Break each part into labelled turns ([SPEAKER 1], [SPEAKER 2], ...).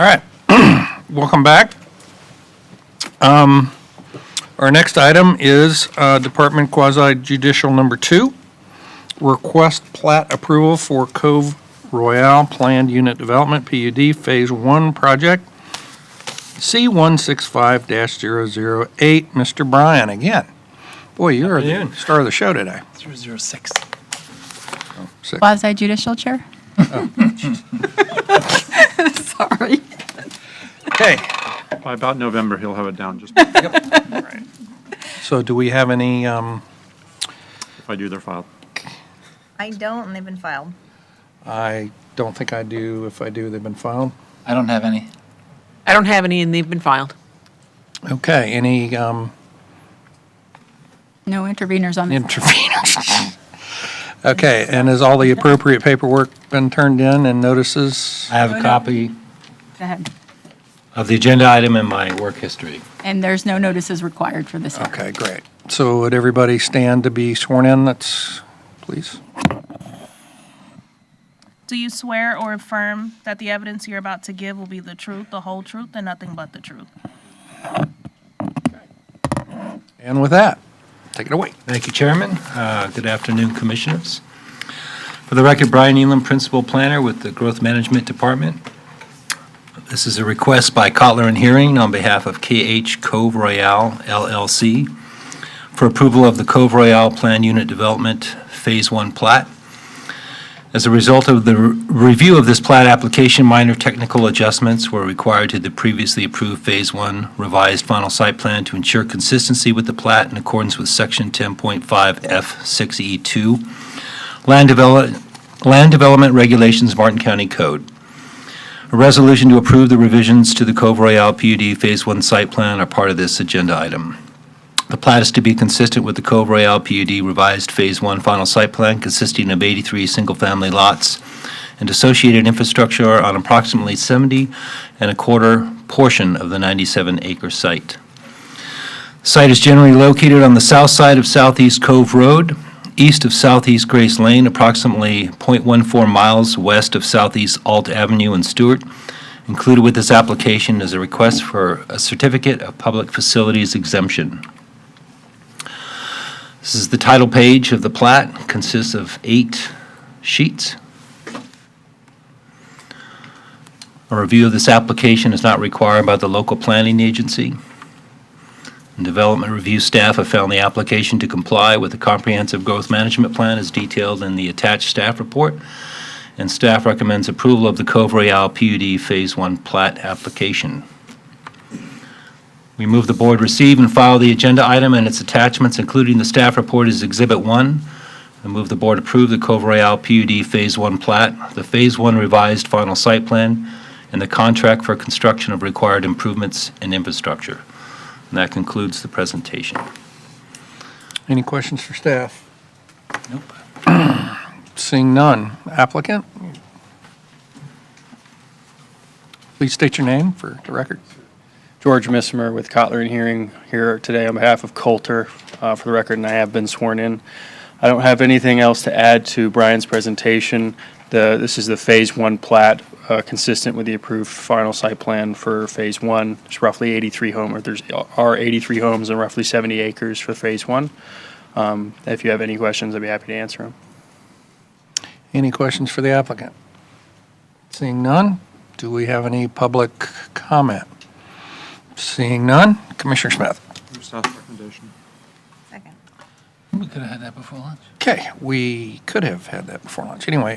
[SPEAKER 1] All right, welcome back. Our next item is Department Quasi Judicial Number 2, request plat approval for Cove Royale Planned Unit Development, PUD, Phase 1 project, C165-008. Mr. Bryan again. Boy, you're the star of the show today.
[SPEAKER 2] 006.
[SPEAKER 3] Quasi judicial chair? Sorry.
[SPEAKER 1] Okay,
[SPEAKER 4] By about November, he'll have it down, just
[SPEAKER 1] right. So do we have any,
[SPEAKER 4] if I do their file.
[SPEAKER 5] I don't, and they've been filed.
[SPEAKER 1] I don't think I do. If I do, they've been filed.
[SPEAKER 2] I don't have any.
[SPEAKER 6] I don't have any, and they've been filed.
[SPEAKER 1] Okay, any
[SPEAKER 3] No interveners on this.
[SPEAKER 1] interveners? Okay, and has all the appropriate paperwork been turned in and notices?
[SPEAKER 7] I have a copy
[SPEAKER 3] Go ahead.
[SPEAKER 7] of the agenda item in my work history.
[SPEAKER 3] And there's no notices required for this.
[SPEAKER 1] Okay, great. So would everybody stand to be sworn in? That's, please.
[SPEAKER 8] Do you swear or affirm that the evidence you're about to give will be the truth, the whole truth, and nothing but the truth?
[SPEAKER 1] And with that, take it away.
[SPEAKER 7] Thank you, Chairman. Good afternoon, Commissioners. For the record, Brian Elam, Principal Planner with the Growth Management Department. This is a request by Kotler and Hearing on behalf of KH Cove Royale LLC for approval of the Cove Royale Planned Unit Development Phase 1 plat. As a result of the review of this plat application, minor technical adjustments were required to the previously approved Phase 1 revised final site plan to ensure consistency with the plat in accordance with Section 10.5 F6E2 Land Development Regulations, Martin County Code. A resolution to approve the revisions to the Cove Royale PUD Phase 1 site plan are part of this agenda item. The plat is to be consistent with the Cove Royale PUD revised Phase 1 final site plan consisting of 83 single-family lots and associated infrastructure on approximately 70 and a quarter portion of the 97-acre site. The site is generally located on the south side of Southeast Cove Road, east of Southeast Grace Lane, approximately 0.14 miles west of Southeast Alt Avenue in Stewart. Included with this application is a request for a certificate of public facilities exemption. This is the title page of the plat, consists of 8 sheets. A review of this application is not required by the local planning agency. And development review staff have found the application to comply with the comprehensive growth management plan as detailed in the attached staff report, and staff recommends approval of the Cove Royale PUD Phase 1 plat application. We move the board receive and file the agenda item and its attachments, including the staff report as Exhibit 1. And move the board approve the Cove Royale PUD Phase 1 plat, the Phase 1 revised final site plan, and the contract for construction of required improvements and infrastructure. And that concludes the presentation.
[SPEAKER 1] Any questions for staff?
[SPEAKER 7] Nope.
[SPEAKER 1] Seeing none. Applicant? Please state your name for the record.
[SPEAKER 9] George Missimer with Kotler and Hearing here today on behalf of Coulter, for the record, and I have been sworn in. I don't have anything else to add to Brian's presentation. This is the Phase 1 plat, consistent with the approved final site plan for Phase 1. There's roughly 83 homes, or are 83 homes and roughly 70 acres for Phase 1. If you have any questions, I'd be happy to answer them.
[SPEAKER 1] Any questions for the applicant? Seeing none. Do we have any public comment? Seeing none. Commissioner Smith.
[SPEAKER 4] Your staff recommendation.
[SPEAKER 5] Second.
[SPEAKER 2] We could have had that before lunch.
[SPEAKER 1] Okay, we could have had that before lunch. Anyway,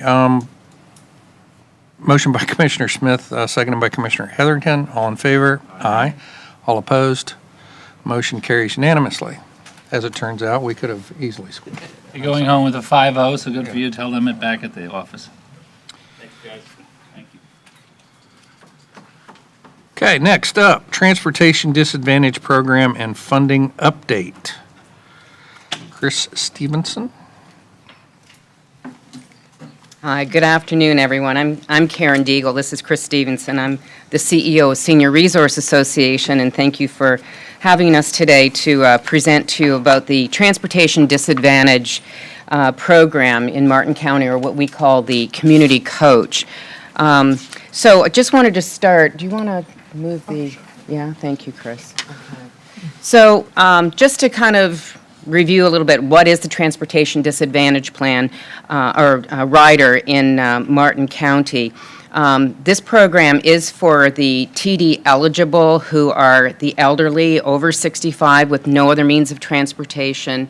[SPEAKER 1] motion by Commissioner Smith, seconded by Commissioner Heatherington. All in favor? Aye. All opposed? Motion carries unanimously. As it turns out, we could have easily scored.
[SPEAKER 2] You're going home with a 5-0, so good for you. Tell them it back at the office. Thanks, guys. Thank you.
[SPEAKER 1] Okay, next up, Transportation Disadvantage Program and Funding Update. Chris Stevenson.
[SPEAKER 10] Hi, good afternoon, everyone. I'm Karen Deagle. This is Chris Stevenson. I'm the CEO of Senior Resource Association, and thank you for having us today to present to you about the Transportation Disadvantage program in Martin County, or what we call the Community Coach. So I just wanted to start, do you want to move the, yeah, thank you, Chris. So just to kind of review a little bit, what is the Transportation Disadvantage Plan or rider in Martin County? This program is for the TD eligible who are the elderly over 65 with no other means of transportation,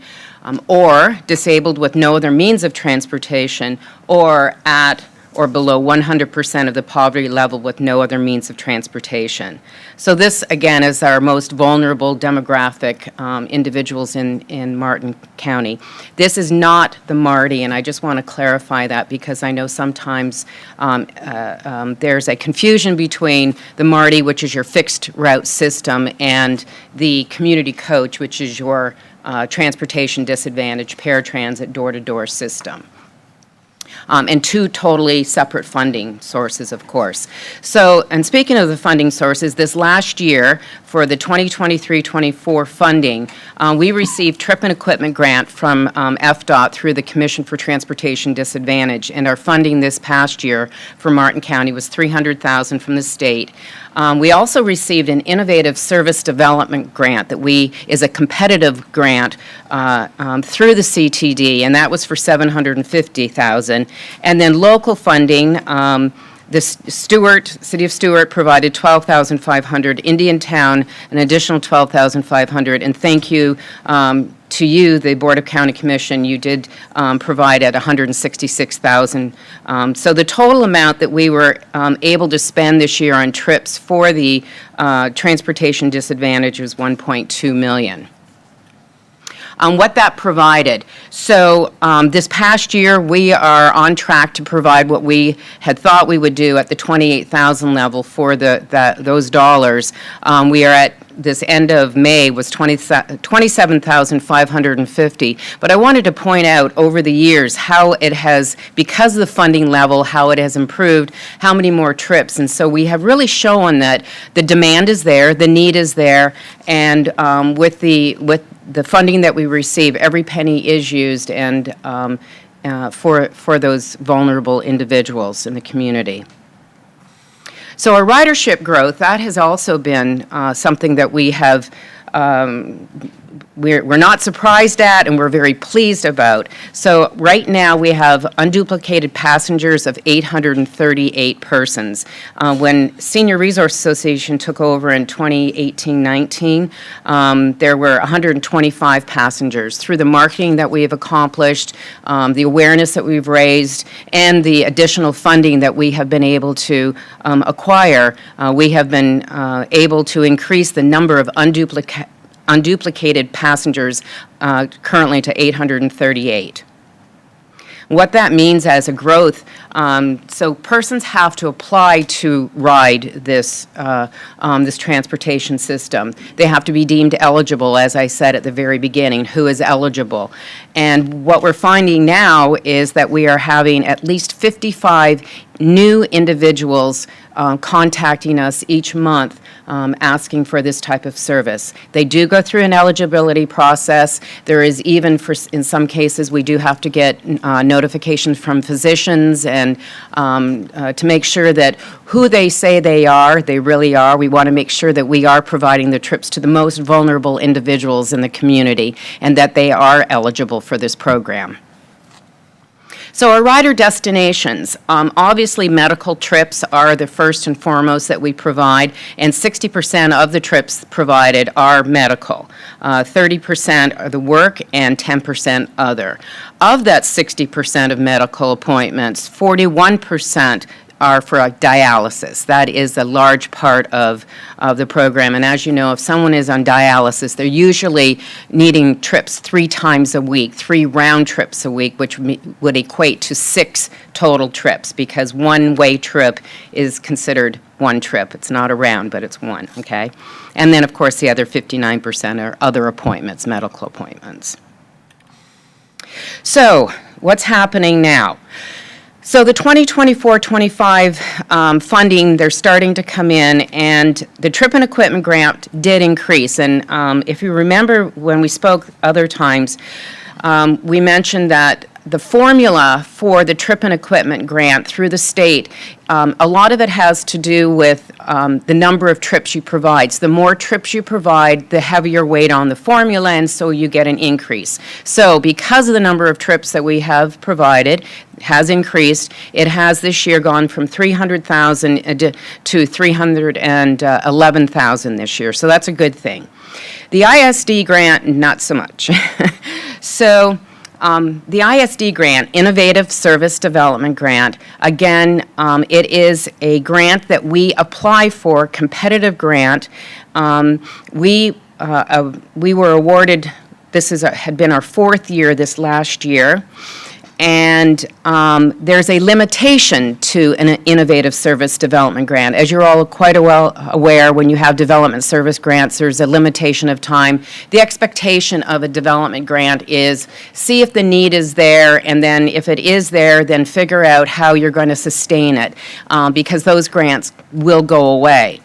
[SPEAKER 10] or disabled with no other means of transportation, or at or below 100% of the poverty level with no other means of transportation. So this, again, is our most vulnerable demographic individuals in Martin County. This is not the MARTI, and I just want to clarify that because I know sometimes there's a confusion between the MARTI, which is your fixed route system, and the community coach, which is your transportation disadvantage paratransit door-to-door system. And two totally separate funding sources, of course. So, and speaking of the funding sources, this last year, for the 2023-24 funding, we received trip and equipment grant from FDOT through the Commission for Transportation Disadvantage, and our funding this past year for Martin County was $300,000 from the state. We also received an innovative service development grant that is a competitive grant through the CTD, and that was for $750,000. And then local funding, the City of Stewart provided $12,500, Indiantown an additional $12,500, and thank you to you, the Board of County Commission, you did provide at $166,000. So the total amount that we were able to spend this year on trips for the transportation disadvantage was $1.2 million. What that provided. So this past year, we are on track to provide what we had thought we would do at the $28,000 level for those dollars. We are at this end of May was $27,550. But I wanted to point out over the years how it has, because of the funding level, how it has improved, how many more trips. And so we have really shown that the demand is there, the need is there, and with the funding that we receive, every penny is used and for those vulnerable individuals in the community. So our ridership growth, that has also been something that we have, we're not surprised at and we're very pleased about. So right now we have unduplicated passengers of 838 persons. When Senior Resource Association took over in 2018-19, there were 125 passengers. Through the marketing that we have accomplished, the awareness that we've raised, and the additional funding that we have been able to acquire, we have been able to increase the number of unduplicated passengers currently to 838. What that means as a growth, so persons have to apply to ride this transportation system. They have to be deemed eligible, as I said at the very beginning, who is eligible. And what we're finding now is that we are having at least 55 new individuals contacting us each month asking for this type of service. They do go through an eligibility process. There is even, in some cases, we do have to get notifications from physicians and to make sure that who they say they really are. We want to make sure that we are providing the trips to the most vulnerable individuals in the community and that they are eligible for this program. So our rider destinations, obviously medical trips are the first and foremost that we provide, and 60% of the trips provided are medical. 30% are the work and 10% other. Of that 60% of medical appointments, 41% are for dialysis. That is a large part of the program. And as you know, if someone is on dialysis, they're usually needing trips 3 times a week, 3 round trips a week, which would equate to 6 total trips, because one-way trip is considered one trip. It's not a round, but it's one, okay? And then, of course, the other 59% are other appointments, medical appointments. So, what's happening now? So the 2024-25 funding, they're starting to come in, and the trip and equipment grant did increase. And if you remember when we spoke other times, we mentioned that the formula for the trip and equipment grant through the state, a lot of it has to do with the number of trips you provide. So the more trips you provide, the heavier weight on the formula, and so you get an increase. So because of the number of trips that we have provided has increased, it has this year gone from 300,000 to 311,000 this year. So that's a good thing. The ISD grant, not so much. So the ISD grant, Innovative Service Development Grant, again, it is a grant that we apply for, competitive grant. We were awarded, had been our 4th year this last year, and there's a limitation to an Innovative Service Development Grant. As you're all quite well aware, when you have development service grants, there's a limitation of time. The expectation of a development grant is see if the need is there, and then if it is there, then figure out how you're going to sustain it, because those grants will go away.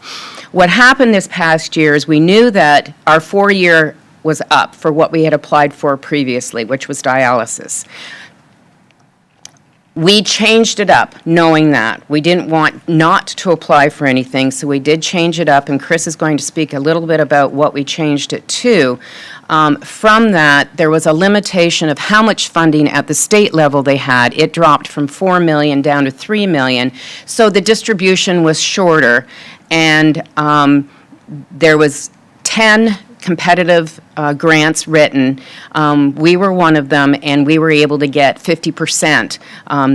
[SPEAKER 10] What happened this past year is we knew that our 4-year was up for what we had applied for previously, which was dialysis. We changed it up, knowing that. We didn't want not to apply for anything, so we did change it up, and Chris is going to speak a little bit about what we changed it to. From that, there was a limitation of how much funding at the state level they had. It dropped from $4 million down to $3 million, so the distribution was shorter, and there was 10 competitive grants written. We were one of them, and we were able to get 50%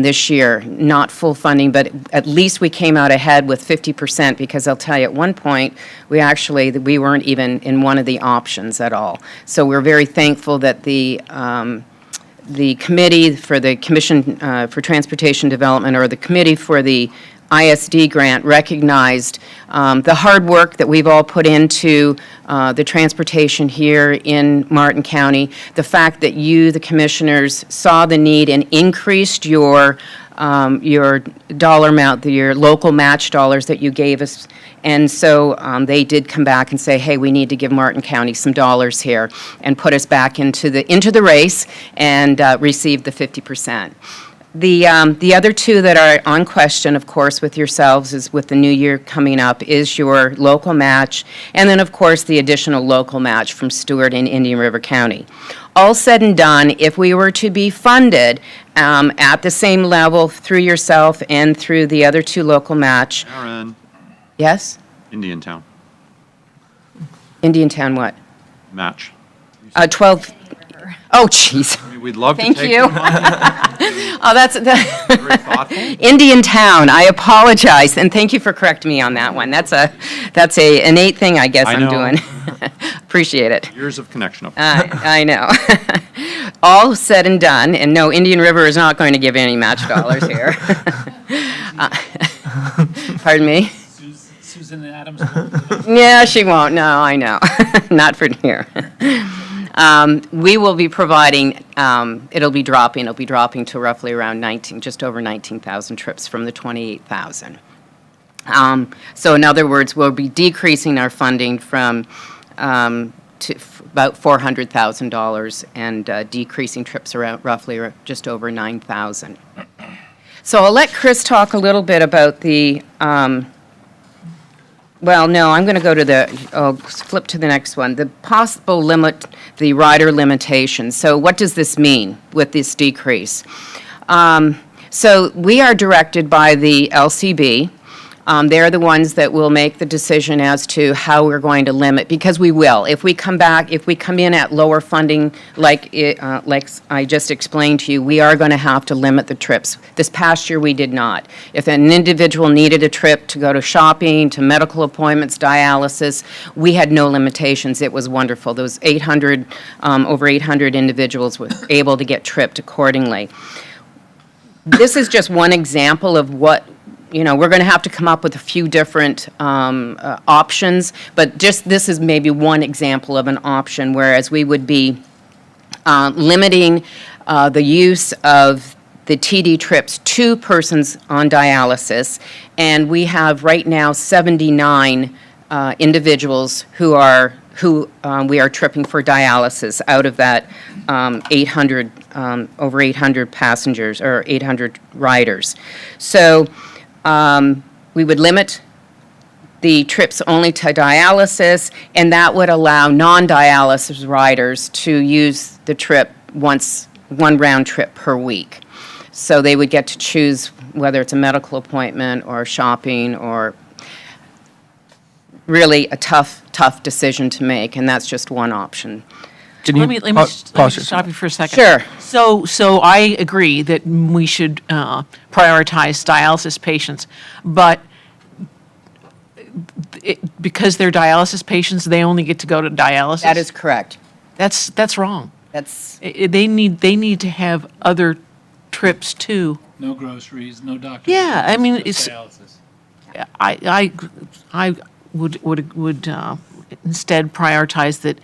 [SPEAKER 10] this year. Not full funding, but at least we came out ahead with 50%, because I'll tell you, at one point, we weren't even in one of the options at all. So we're very thankful that the committee for the Commission for Transportation Development, or the committee for the ISD grant, recognized the hard work that we've all put into the transportation here in Martin County, the fact that you, the commissioners, saw the need and increased your dollar amount, your local match dollars that you gave us. And so they did come back and say, hey, we need to give Martin County some dollars here, and put us back into the race, and receive the 50%. The other two that are on question, of course, with yourselves, is with the new year coming up, is your local match, and then, of course, the additional local match from Stewart and Indian River County. All said and done, if we were to be funded at the same level through yourself and through the other two local match.
[SPEAKER 4] Aaron,
[SPEAKER 10] Yes?
[SPEAKER 4] Indiantown,
[SPEAKER 10] Indiantown what?
[SPEAKER 4] match.
[SPEAKER 10] 12. Oh, jeez.
[SPEAKER 4] I mean, we'd love to
[SPEAKER 10] Thank
[SPEAKER 4] take
[SPEAKER 10] you.
[SPEAKER 4] them on.
[SPEAKER 10] Oh, that's
[SPEAKER 4] Very thoughtful.
[SPEAKER 10] Indiantown. I apologize, and thank you for correcting me on that one. That's an innate thing, I guess
[SPEAKER 4] I
[SPEAKER 10] I'm
[SPEAKER 4] know.
[SPEAKER 10] doing. Appreciate it.
[SPEAKER 4] Years of connection up.
[SPEAKER 10] I know. All said and done, and no, Indian River is not going to give any match dollars here. Pardon me?
[SPEAKER 2] Susan Adams.
[SPEAKER 10] Yeah, she won't. No, I know. Not for here. We will be providing, it'll be dropping to roughly around just over 19,000 trips from the 28,000. So in other words, we'll be decreasing our funding from to about $400,000, and decreasing trips around roughly just over 9,000. So I'll let Chris talk a little bit about the, well, no, I'm going to go to I'll flip to the next one. The possible limit, the rider limitation. So what does this mean with this decrease? So we are directed by the LCB. They're the ones that will make the decision as to how we're going to limit, because we will. If we come in at lower funding, like I just explained to you, we are going to have to limit the trips. This past year, we did not. If an individual needed a trip to go to shopping, to medical appointments, dialysis, we had no limitations. It was wonderful. Those over 800 individuals were able to get tripped accordingly. This is just one example of what, we're going to have to come up with a few different options, but just this is maybe one example of an option, whereas we would be limiting the use of the TD trips to persons on dialysis, and we have right now 79 individuals who are who we are tripping for dialysis out of that 800, over 800 passengers or 800 riders. So we would limit the trips only to dialysis, and that would allow non-dialysis riders to use the trip one round trip per week. So they would get to choose whether it's a medical appointment or shopping or really a tough decision to make, and that's just one option.
[SPEAKER 1] Can you
[SPEAKER 6] Let me
[SPEAKER 1] pause
[SPEAKER 6] just
[SPEAKER 1] yourself?
[SPEAKER 6] stop you for a second.
[SPEAKER 10] Sure.
[SPEAKER 6] So I agree that we should prioritize dialysis patients, but because they're dialysis patients, they only get to go to dialysis?
[SPEAKER 10] That is correct.
[SPEAKER 6] That's wrong.
[SPEAKER 10] That's,
[SPEAKER 6] They need to have other trips too.
[SPEAKER 2] No groceries, no doctor's.
[SPEAKER 6] Yeah, I mean,
[SPEAKER 2] appointments,
[SPEAKER 6] it's-
[SPEAKER 2] just dialysis.
[SPEAKER 6] I would instead prioritize that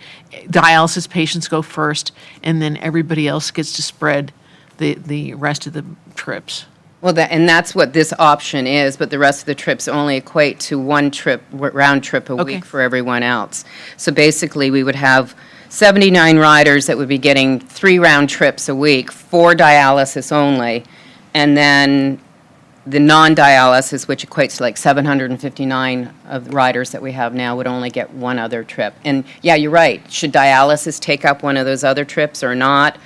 [SPEAKER 6] dialysis patients go first, and then everybody else gets to spread the rest of the trips.
[SPEAKER 10] well, and that's what this option is, but the rest of the trips only equate to one trip, round trip a
[SPEAKER 6] Okay.
[SPEAKER 10] week for everyone else. So basically, we would have 79 riders that would be getting 3 round trips a week for dialysis only, and then the non-dialysis, which equates to like 759 of the riders that we have now, would only get one other trip. And yeah, you're right. Should dialysis take up one of those other trips or not?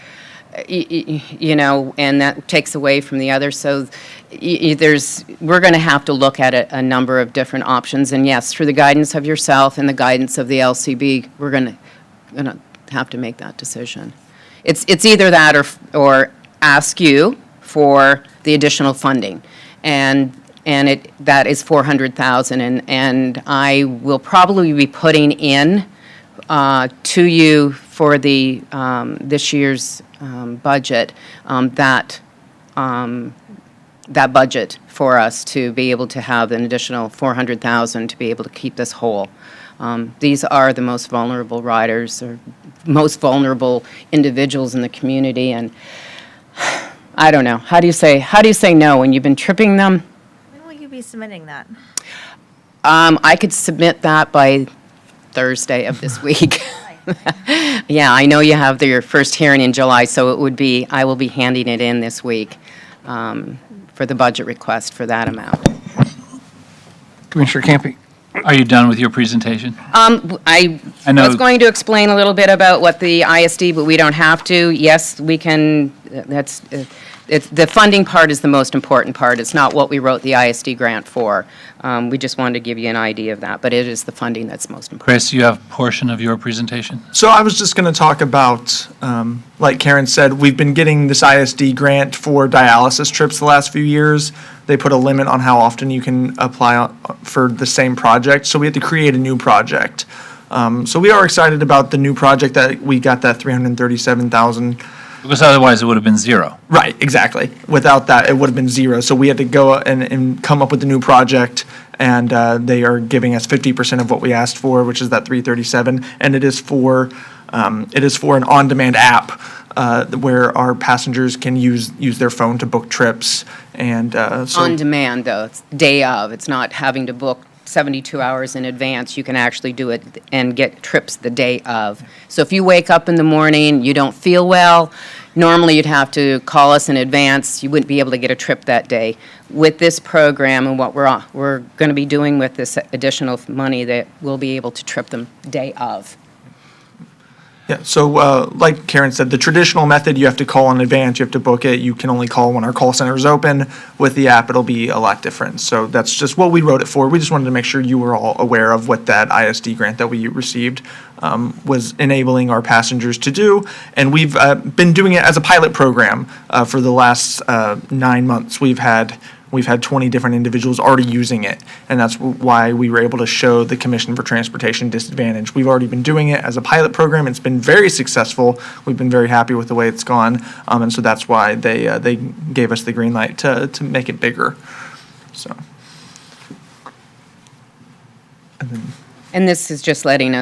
[SPEAKER 10] You know, and that takes away from the other. So we're going to have to look at a number of different options. And yes, through the guidance of yourself and the guidance of the LCB, we're going to have to make that decision. It's either that or ask you for the additional funding. And that is $400,000, and I will probably be putting in to you for the this year's budget that budget for us to be able to have an additional $400,000 to be able to keep this whole. These are the most vulnerable riders or most vulnerable individuals in the community, and I don't know. How do you say no when you've been tripping them?
[SPEAKER 5] When will you be submitting that?
[SPEAKER 10] I could submit that by Thursday of this week. Yeah, I know you have your first hearing in July, so I will be handing it in this week for the budget request for that amount.
[SPEAKER 1] Commissioner Campy?
[SPEAKER 2] Are you done with your presentation?
[SPEAKER 10] I
[SPEAKER 2] I know-
[SPEAKER 10] was going to explain a little bit about what the ISD, but we don't have to. Yes, we can, the funding part is the most important part. It's not what we wrote the ISD grant for. We just wanted to give you an idea of that, but it is the funding that's most important.
[SPEAKER 2] Chris, you have a portion of your presentation?
[SPEAKER 11] So I was just going to talk about, like Karen said, we've been getting this ISD grant for dialysis trips the last few years. They put a limit on how often you can apply for the same project, so we had to create a new project. So we are excited about the new project that we got that $337,000.
[SPEAKER 2] Because otherwise it would have been zero.
[SPEAKER 11] Right, exactly. Without that, it would have been zero. So we had to go and come up with a new project, and they are giving us 50% of what we asked for, which is that 337, and it is for an on-demand app where our passengers can use their phone to book trips, and so
[SPEAKER 10] On demand, though, it's day of. It's not having to book 72 hours in advance. You can actually do it and get trips the day of. So if you wake up in the morning, you don't feel well, normally you'd have to call us in advance. You wouldn't be able to get a trip that day. With this program and what we're going to be doing with this additional money, that we'll be able to trip them day of.
[SPEAKER 11] Yeah, so like Karen said, the traditional method, you have to call in advance, you have to book it. You can only call when our call center is open. With the app, it'll be a lot different. So that's just what we wrote it for. We just wanted to make sure you were all aware of what that ISD grant that we received was enabling our passengers to do. And we've been doing it as a pilot program for the last 9 months. We've had 20 different individuals already using it, and that's why we were able to show the Commission for Transportation disadvantage. We've already been doing it as a pilot program. It's been very successful. We've been very happy with the way it's gone, and so that's why they gave us the green light to make it bigger. So.
[SPEAKER 10] And this is just letting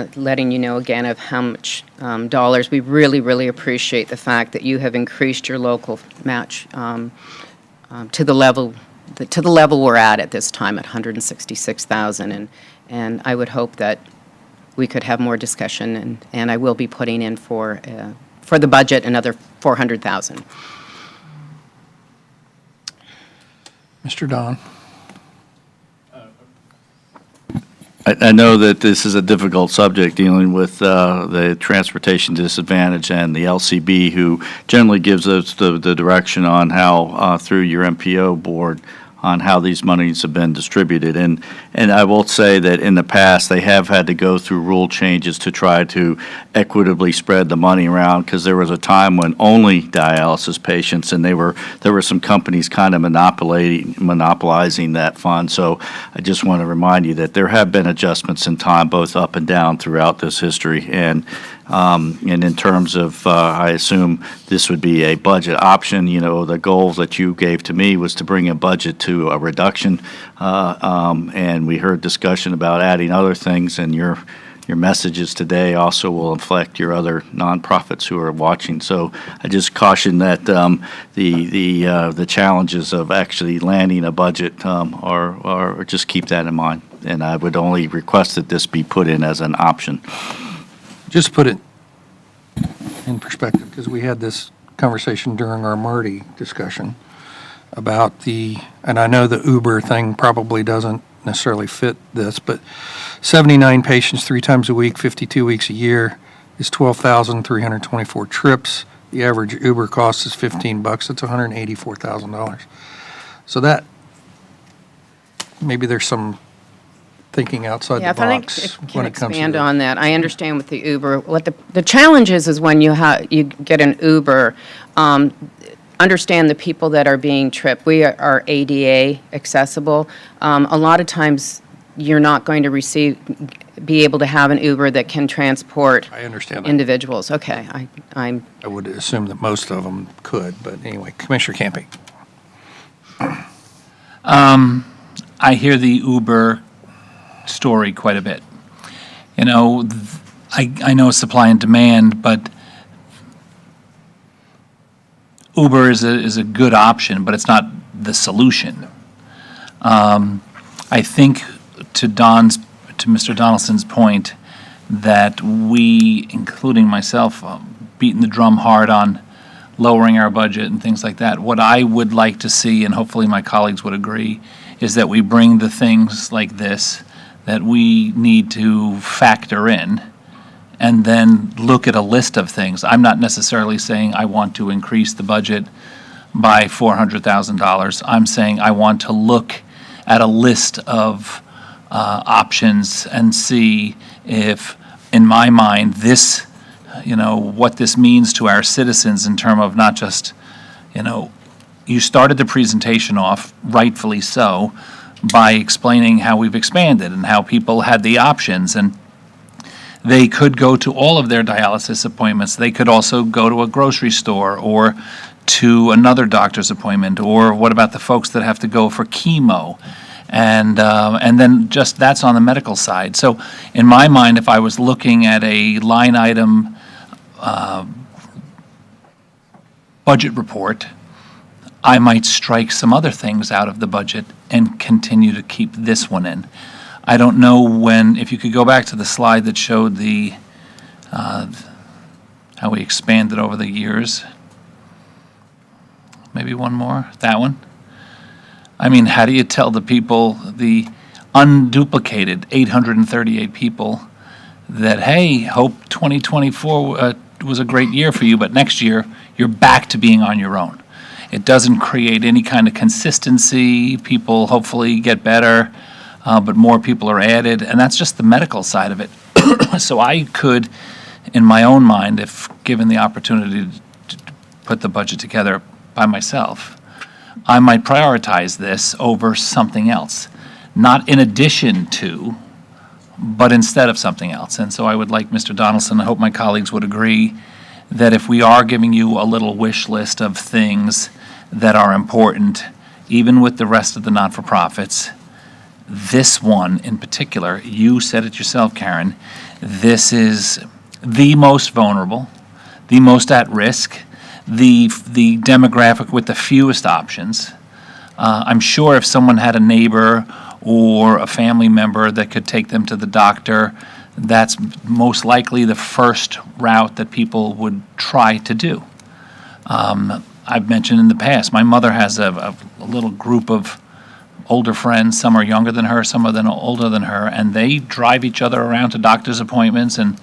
[SPEAKER 10] you know again of how much dollars. We really, really appreciate the fact that you have increased your local match to the level we're at this time at $166,000, and I would hope that we could have more discussion, and I will be putting in for the budget another $400,000.
[SPEAKER 1] Mr. Don?
[SPEAKER 12] I know that this is a difficult subject, dealing with the transportation disadvantage and the LCB, who generally gives us the direction on how, through your MPO board, on how these monies have been distributed. And I will say that in the past, they have had to go through rule changes to try to equitably spread the money around, because there was a time when only dialysis patients, and there were some companies kind of monopolizing that fund. So I just want to remind you that there have been adjustments in time, both up and down throughout this history. And in terms of, I assume this would be a budget option. You know, the goal that you gave to me was to bring a budget to a reduction, and we heard discussion about adding other things, and your messages today also will inflect your other nonprofits who are watching. So I just caution that the challenges of actually landing a budget are just keep that in mind. And I would only request that this be put in as an option.
[SPEAKER 1] Just put it in perspective, because we had this conversation during our Marty discussion about and I know the Uber thing probably doesn't necessarily fit this, but 79 patients 3 times a week, 52 weeks a year is 12,324 trips. The average Uber cost is $15. It's $184,000. So that, maybe there's some thinking outside the
[SPEAKER 10] Yeah, if I
[SPEAKER 1] box
[SPEAKER 10] can
[SPEAKER 1] when it comes to
[SPEAKER 10] expand
[SPEAKER 1] this.
[SPEAKER 10] on that, I understand with the Uber, what the challenge is when you get an Uber, understand the people that are being tripped. We are ADA accessible. A lot of times, you're not going to be able to have an Uber that can transport
[SPEAKER 1] I understand that.
[SPEAKER 10] individuals. Okay,
[SPEAKER 1] I would assume that most of them could, but anyway, Commissioner Campy.
[SPEAKER 2] I hear the Uber story quite a bit. You know, I know supply and demand, but Uber is a good option, but it's not the solution. I think to Mr. Donaldson's point, that we, including myself, beating the drum hard on lowering our budget and things like that. What I would like to see, and hopefully my colleagues would agree, is that we bring the things like this that we need to factor in, and then look at a list of things. I'm not necessarily saying I want to increase the budget by $400,000. I'm saying I want to look at a list of options and see if, in my mind, this, what this means to our citizens in terms of not just, you started the presentation off, rightfully so, by explaining how we've expanded and how people had the options, and they could go to all of their dialysis appointments. They could also go to a grocery store or to another doctor's appointment, or what about the folks that have to go for chemo? And then just that's on the medical side. So in my mind, if I was looking at a line item budget report, I might strike some other things out of the budget and continue to keep this one in. I don't know if you could go back to the slide that showed how we expanded over the years. Maybe one more, that one. I mean, how do you tell the people, the unduplicated 838 people, that, hey, hope 2024 was a great year for you, but next year you're back to being on your own. It doesn't create any kind of consistency. People hopefully get better, but more people are added, and that's just the medical side of it. So I could, in my own mind, if given the opportunity to put the budget together by myself, I might prioritize this over something else, not in addition to, but instead of something else. And so I would like Mr. Donaldson, I hope my colleagues would agree, that if we are giving you a little wish list of things that are important, even with the rest of the not-for-profits, this one in particular, you said it yourself, Karen, this is the most vulnerable, the most at risk, the demographic with the fewest options. I'm sure if someone had a neighbor or a family member that could take them to the doctor, that's most likely the first route that people would try to do. I've mentioned in the past, my mother has a little group of older friends. Some are younger than her, some are older than her, and they drive each other around to doctor's appointments, and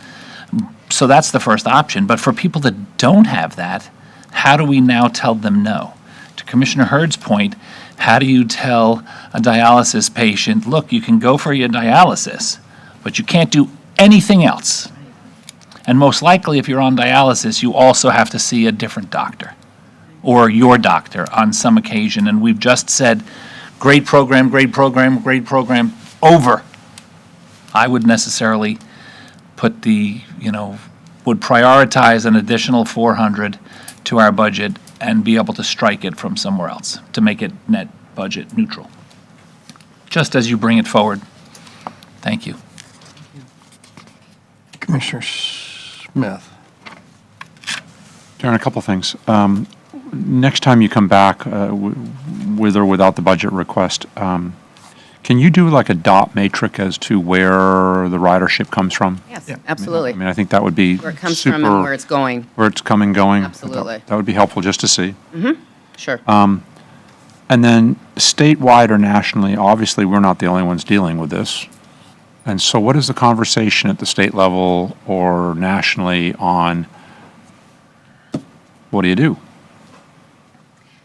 [SPEAKER 2] so that's the first option. But for people that don't have that, how do we now tell them no? To Commissioner Hurd's point, how do you tell a dialysis patient, look, you can go for your dialysis, but you can't do anything else? And most likely, if you're on dialysis, you also have to see a different doctor or your doctor on some occasion. And we've just said, great program, great program, great program, over. I would necessarily put would prioritize an additional 400 to our budget and be able to strike it from somewhere else to make it net budget neutral. Just as you bring it forward. Thank you.
[SPEAKER 1] Commissioner Smith.
[SPEAKER 13] Darren, a couple things. Next time you come back, with or without the budget request, can you do like a dot matrix as to where the ridership comes from?
[SPEAKER 10] Yes, absolutely.
[SPEAKER 13] I mean, I think that would be
[SPEAKER 10] Where it comes from and where it's going.
[SPEAKER 13] where it's coming, going.
[SPEAKER 10] Absolutely.
[SPEAKER 13] That would be helpful just to see.
[SPEAKER 10] Sure.
[SPEAKER 13] And then statewide or nationally, obviously, we're not the only ones dealing with this. And so what is the conversation at the state level or nationally on what do you do?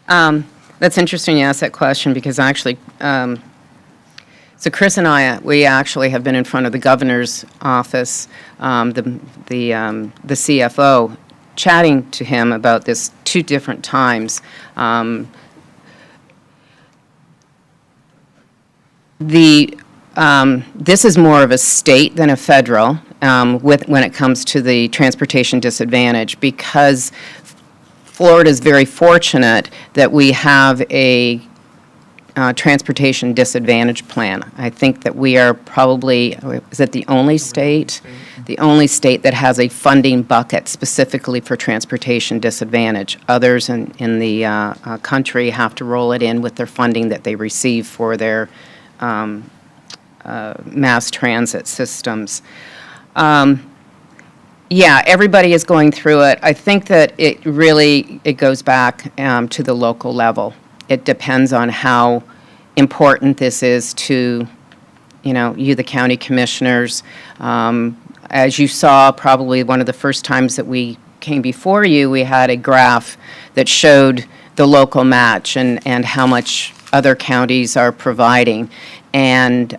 [SPEAKER 10] That's interesting you ask that question because actually, so Chris and I, we actually have been in front of the governor's office, the CFO, chatting to him about this 2 different times. This is more of a state than a federal when it comes to the transportation disadvantage because Florida is very fortunate that we have a transportation disadvantage plan. I think that we are probably, is it the only state? The only state that has a funding bucket specifically for transportation disadvantage. Others in the country have to roll it in with their funding that they receive for their mass transit systems. Yeah, everybody is going through it. I think that it goes back to the local level. It depends on how important this is to, you, the county commissioners. As you saw, probably one of the first times that we came before you, we had a graph that showed the local match and how much other counties are providing. And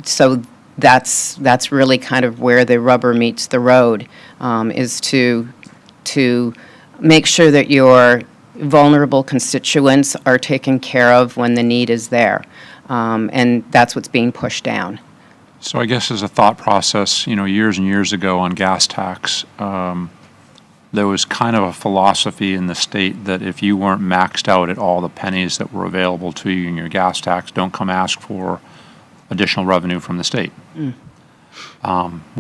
[SPEAKER 10] so that's really kind of where the rubber meets the road, is to make sure that your vulnerable constituents are taken care of when the need is there. And that's what's being pushed down.
[SPEAKER 13] So I guess as a thought process, years and years ago on gas tax, there was kind of a philosophy in the state that if you weren't maxed out at all the pennies that were available to you in your gas tax, don't come ask for additional revenue from the state. We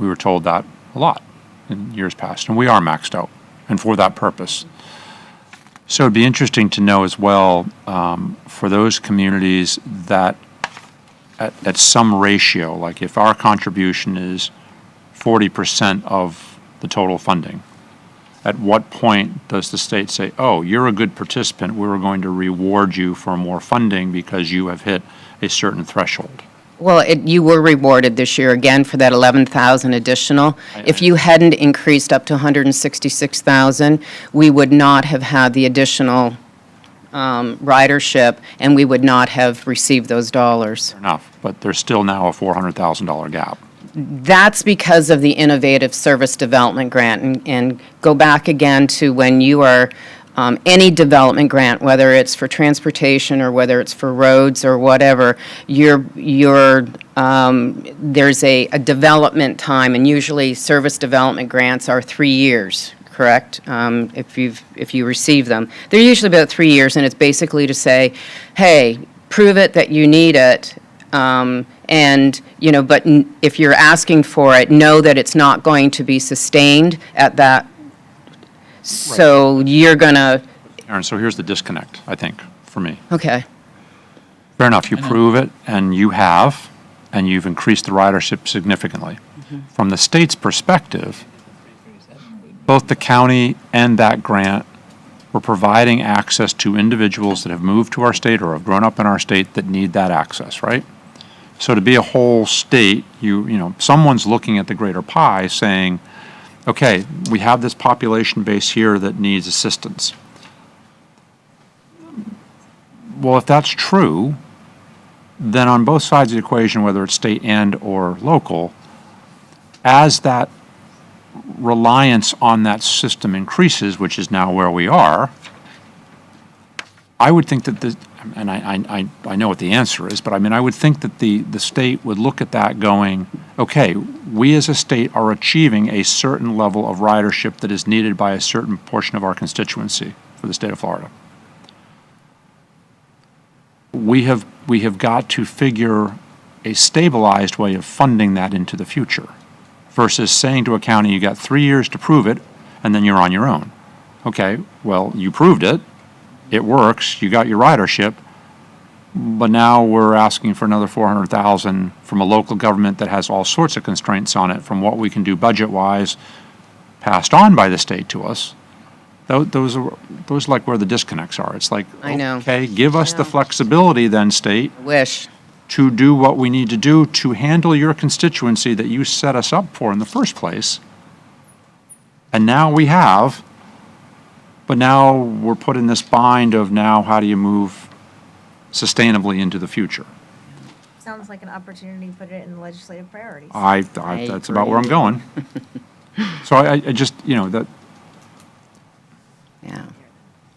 [SPEAKER 13] were told that a lot in years past, and we are maxed out, and for that purpose. So it'd be interesting to know as well, for those communities that at some ratio, like if our contribution is 40% of the total funding, at what point does the state say, oh, you're a good participant, we're going to reward you for more funding because you have hit a certain threshold?
[SPEAKER 10] Well, you were rewarded this year again for that 11,000 additional. If you hadn't increased up to 166,000, we would not have had the additional ridership, and we would not have received those dollars.
[SPEAKER 13] Fair enough, but there's still now a $400,000 gap.
[SPEAKER 10] That's because of the Innovative Service Development Grant. And go back again to when you are, any development grant, whether it's for transportation or whether it's for roads or whatever, there's a development time, and usually service development grants are 3 years, correct? If you receive them. They're usually about 3 years, and it's basically to say, hey, prove it that you need it, and, but if you're asking for it, know that it's not going to be sustained at that. So you're going to.
[SPEAKER 13] Aaron, so here's the disconnect, I think, for me.
[SPEAKER 10] Okay.
[SPEAKER 13] Fair enough, you prove it, and you have, and you've increased the ridership significantly. From the state's perspective, both the county and that grant were providing access to individuals that have moved to our state or have grown up in our state that need that access, right? So to be a whole state, you know, someone's looking at the greater pie saying, okay, we have this population base here that needs assistance. Well, if that's true, then on both sides of the equation, whether it's state and or local, as that reliance on that system increases, which is now where we are, I would think that the, and I know what the answer is, but I mean, I would think that the state would look at that going, okay, we as a state are achieving a certain level of ridership that is needed by a certain portion of our constituency for the state of Florida. We have got to figure a stabilized way of funding that into the future versus saying to a county, you got 3 years to prove it, and then you're on your own. Okay, well, you proved it. It works. You got your ridership. But now we're asking for another $400,000 from a local government that has all sorts of constraints on it from what we can do budget-wise, passed on by the state to us. Those are like where the disconnects are. It's like,
[SPEAKER 10] I know.
[SPEAKER 13] okay, give us the flexibility then, state,
[SPEAKER 10] Wish.
[SPEAKER 13] to do what we need to do to handle your constituency that you set us up for in the first place. And now we have, but now we're put in this bind of now how do you move sustainably into the future?
[SPEAKER 5] Sounds like an opportunity to put it in the legislative priorities.
[SPEAKER 13] That's about where I'm going. So I just, you know, that
[SPEAKER 10] Yeah.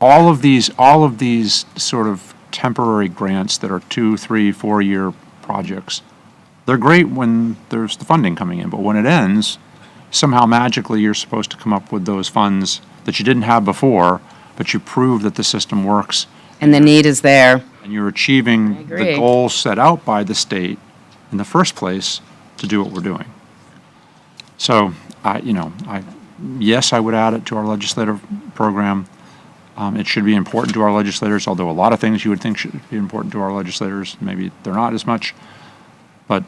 [SPEAKER 13] all of these sort of temporary grants that are 2, 3, 4 year projects, they're great when there's the funding coming in, but when it ends, somehow magically you're supposed to come up with those funds that you didn't have before, but you prove that the system works
[SPEAKER 10] And the need is there.
[SPEAKER 13] and you're achieving the
[SPEAKER 10] agree.
[SPEAKER 13] goals set out by the state in the first place to do what we're doing. So, yes, I would add it to our legislative program. It should be important to our legislators, although a lot of things you would think should be important to our legislators, maybe they're not as much. But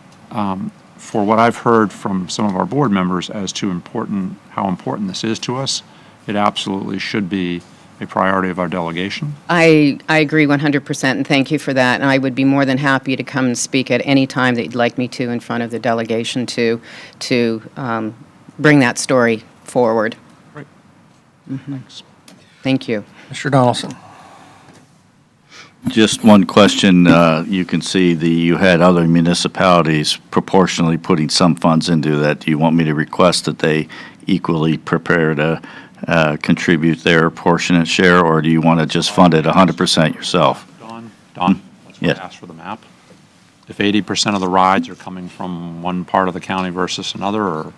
[SPEAKER 13] for what I've heard from some of our board members as to how important this is to us, it absolutely should be a priority of our delegation.
[SPEAKER 10] I agree 100%, and thank you for that. And I would be more than happy to come and speak at any time that you'd like me to in front of the delegation to bring that story forward.
[SPEAKER 13] Great.
[SPEAKER 10] Thanks. Thank you.
[SPEAKER 1] Mr. Donaldson.
[SPEAKER 12] Just one question. You can see you had other municipalities proportionally putting some funds into that. Do you want me to request that they equally prepare to contribute their proportionate share, or do you want to just fund it 100% yourself?
[SPEAKER 13] Don, that's why
[SPEAKER 12] Yes.
[SPEAKER 13] I asked for the map. If 80% of the rides are coming from one part of the county versus another, or?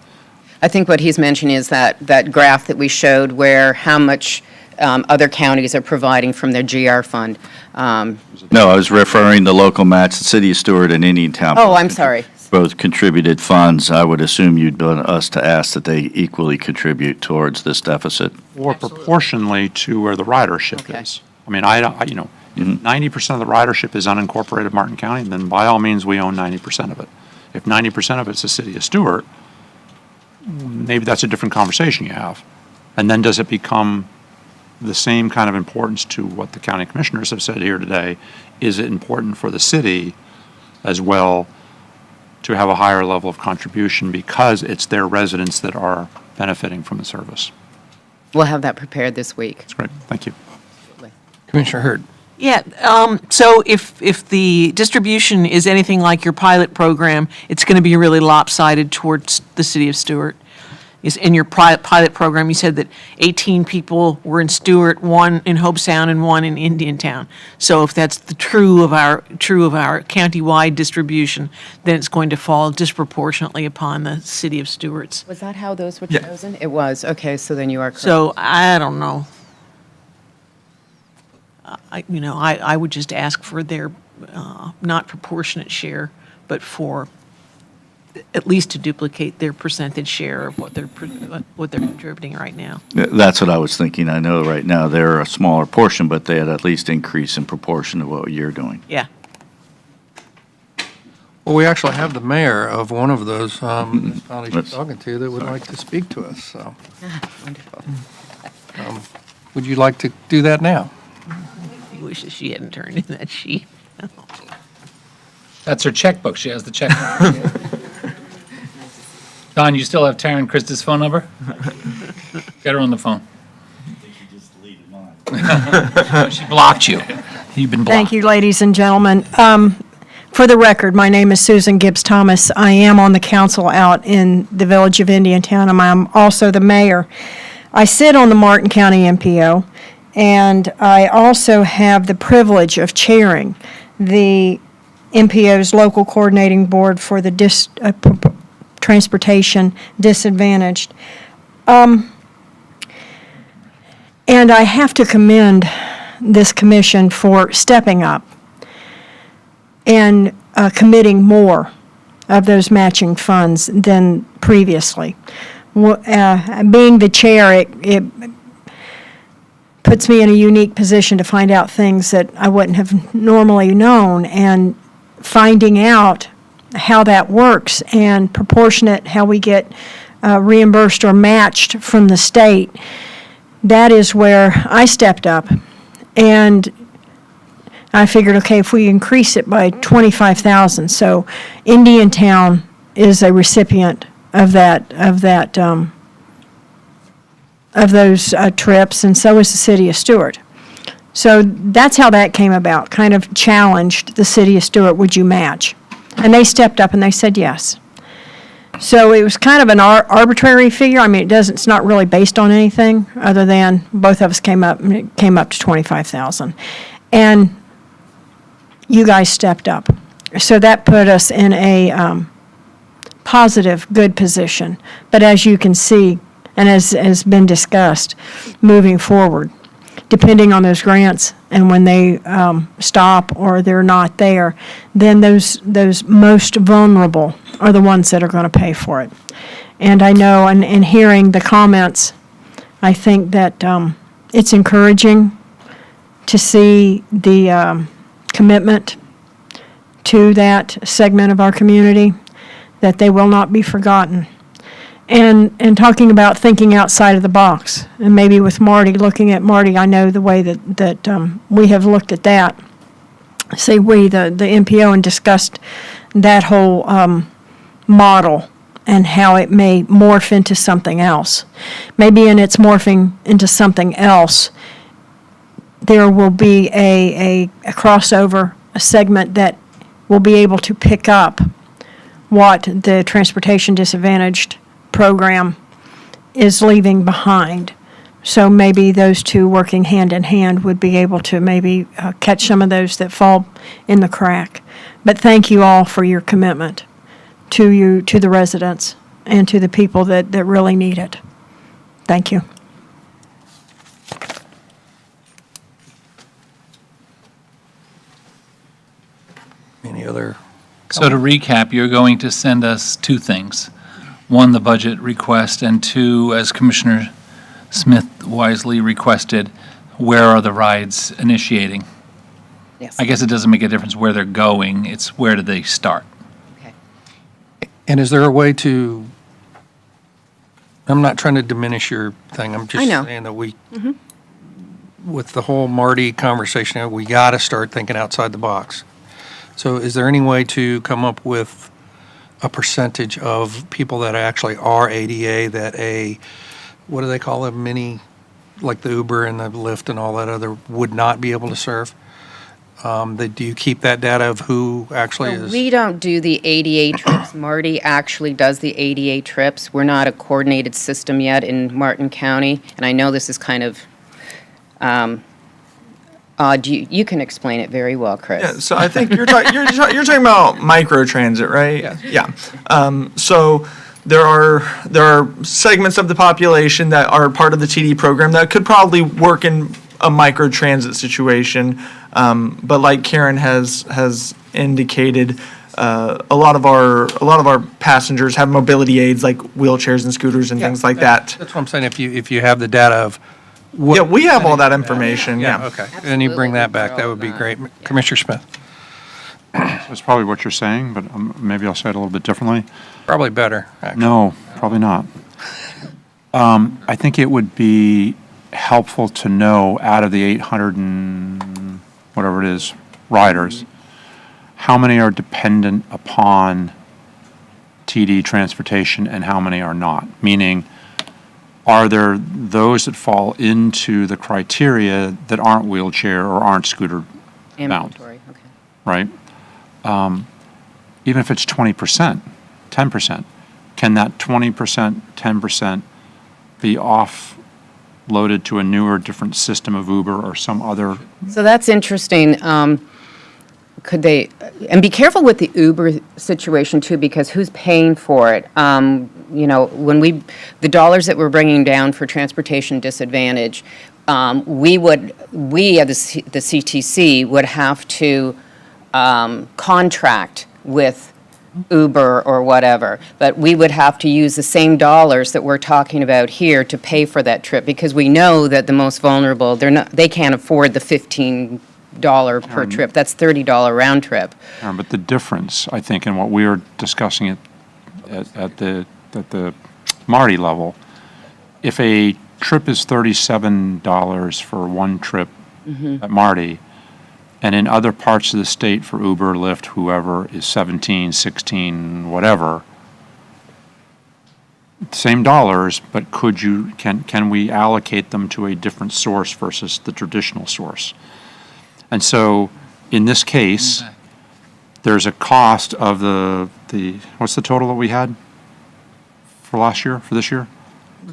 [SPEAKER 10] I think what he's mentioning is that graph that we showed where how much other counties are providing from their GR fund.
[SPEAKER 12] No, I was referring to local match, the city of Stewart and Indiantown.
[SPEAKER 10] Oh, I'm sorry.
[SPEAKER 12] Both contributed funds. I would assume you'd want us to ask that they equally contribute towards this deficit.
[SPEAKER 13] Or proportionally to where the ridership
[SPEAKER 10] Okay.
[SPEAKER 13] is. I mean, if 90% of the ridership is unincorporated Martin County, then by all means, we own 90% of it. If 90% of it's the city of Stewart, maybe that's a different conversation you have. And then does it become the same kind of importance to what the county commissioners have said here today? Is it important for the city as well to have a higher level of contribution because it's their residents that are benefiting from the service?
[SPEAKER 10] We'll have that prepared this week.
[SPEAKER 13] That's great. Thank you.
[SPEAKER 1] Commissioner Hurd.
[SPEAKER 6] Yeah, so if the distribution is anything like your pilot program, it's going to be really lopsided towards the city of Stewart. In your pilot program, you said that 18 people were in Stewart, 1 in Hobe Sound, and 1 in Indiantown. So if that's the true of our countywide distribution, then it's going to fall disproportionately upon the city of Stewart's.
[SPEAKER 10] Was that how those were
[SPEAKER 11] Yeah.
[SPEAKER 10] chosen? It was. Okay, so then you are correct.
[SPEAKER 6] So I don't know. I would just ask for their not proportionate share, but for at least to duplicate their percentage share of what they're contributing right now.
[SPEAKER 12] That's what I was thinking. I know right now they're a smaller portion, but they had at least increase in proportion to what you're doing.
[SPEAKER 6] Yeah.
[SPEAKER 1] Well, we actually have the mayor of one of those municipalities you're
[SPEAKER 12] Let's-
[SPEAKER 1] talking to that would like to speak to us, so.
[SPEAKER 10] Wonderful.
[SPEAKER 1] Would you like to do that now?
[SPEAKER 6] He wishes she hadn't turned in that sheet.
[SPEAKER 2] That's her checkbook. She has the checkbook. Don, you still have Tara and Krista's phone number? Get her on the phone. She blocked you. You've been blocked.
[SPEAKER 14] Thank you, ladies and gentlemen. For the record, my name is Susan Gibbs Thomas. I am on the council out in the village of Indiantown, and I'm also the mayor. I sit on the Martin County MPO, and I also have the privilege of chairing the MPO's local coordinating board for the transportation disadvantaged. And I have to commend this commission for stepping up and committing more of those matching funds than previously. Being the chair, it puts me in a unique position to find out things that I wouldn't have normally known, and finding out how that works and proportionate how we get reimbursed or matched from the state. That is where I stepped up, and I figured, okay, if we increase it by 25,000, so Indiantown is a recipient of those trips, and so is the city of Stuart. So that's how that came about, kind of challenged the city of Stuart, would you match? And they stepped up and they said yes. So it was kind of an arbitrary figure. I mean, it's not really based on anything other than both of us came up, and it came up to 25,000. And you guys stepped up. So that put us in a positive, good position. But as you can see, and as has been discussed, moving forward, depending on those grants and when they stop or they're not there, then those most vulnerable are the ones that are going to pay for it. And I know, and hearing the comments, I think that it's encouraging to see the commitment to that segment of our community, that they will not be forgotten. And talking about thinking outside of the box, and maybe with Marty, looking at Marty, I know the way that we have looked at that. Say we, the MPO, and discussed that whole model and how it may morph into something else. Maybe in its morphing into something else, there will be a crossover, a segment that will be able to pick up what the transportation disadvantaged program is leaving behind. So maybe those two working hand in hand would be able to maybe catch some of those that fall in the crack. But thank you all for your commitment to the residents, and to the people that really need it. Thank you.
[SPEAKER 1] Any other?
[SPEAKER 2] So to recap, you're going to send us two things. One, the budget request, and two, as Commissioner Smith wisely requested, where are the rides initiating?
[SPEAKER 10] Yes.
[SPEAKER 2] I guess it doesn't make a difference where they're going, it's where do they start?
[SPEAKER 10] Okay.
[SPEAKER 1] And is there a way to, I'm not trying to diminish your thing, I'm just
[SPEAKER 10] I know.
[SPEAKER 1] saying that with the whole Marty conversation, we got to start thinking outside the box. So is there any way to come up with a percentage of people that actually are ADA that what do they call it, mini, like the Uber and the Lyft and all that other, would not be able to serve? Do you keep that data of who actually
[SPEAKER 10] So
[SPEAKER 1] is?
[SPEAKER 10] we don't do the ADA trips. Marty actually does the ADA trips. We're not a coordinated system yet in Martin County, and I know this is kind of odd. You can explain it very well, Chris.
[SPEAKER 11] Yeah, so I think you're talking about microtransit, right? Yeah. So there are segments of the population that are part of the TD program that could probably work in a microtransit situation. But like Karen has indicated, a lot of our passengers have mobility aids like wheelchairs and scooters and things like that.
[SPEAKER 1] That's what I'm saying, if you have the data of what.
[SPEAKER 11] Yeah, we have all that information, yeah.
[SPEAKER 1] Okay, and you bring that back, that would be great. Commissioner Smith?
[SPEAKER 13] That's probably what you're saying, but maybe I'll say it a little bit differently.
[SPEAKER 1] Probably better, actually.
[SPEAKER 13] No, probably not. I think it would be helpful to know, out of the 800 and whatever it is, riders, how many are dependent upon TD transportation and how many are not? Meaning, are there those that fall into the criteria that aren't wheelchair or aren't scooter bound,
[SPEAKER 10] Ambulatory, okay.
[SPEAKER 13] right? Even if it's 20%, 10%, can that 20%, 10% be offloaded to a newer, different system of Uber or some other?
[SPEAKER 10] So that's interesting. Could they, and be careful with the Uber situation too, because who's paying for it? You know, when the dollars that we're bringing down for transportation disadvantage, we at the CTC would have to contract with Uber or whatever, but we would have to use the same dollars that we're talking about here to pay for that trip, because we know that the most vulnerable, they can't afford the $15 per trip. That's $30 round trip.
[SPEAKER 13] But the difference, I think, in what we are discussing at the Marty level, if a trip is $37 for one trip at Marty, and in other parts of the state for Uber, Lyft, whoever, is 17, 16, whatever, same dollars, but can we allocate them to a different source versus the traditional source? And so, in this case, there's a cost of what's the total that we had for this year?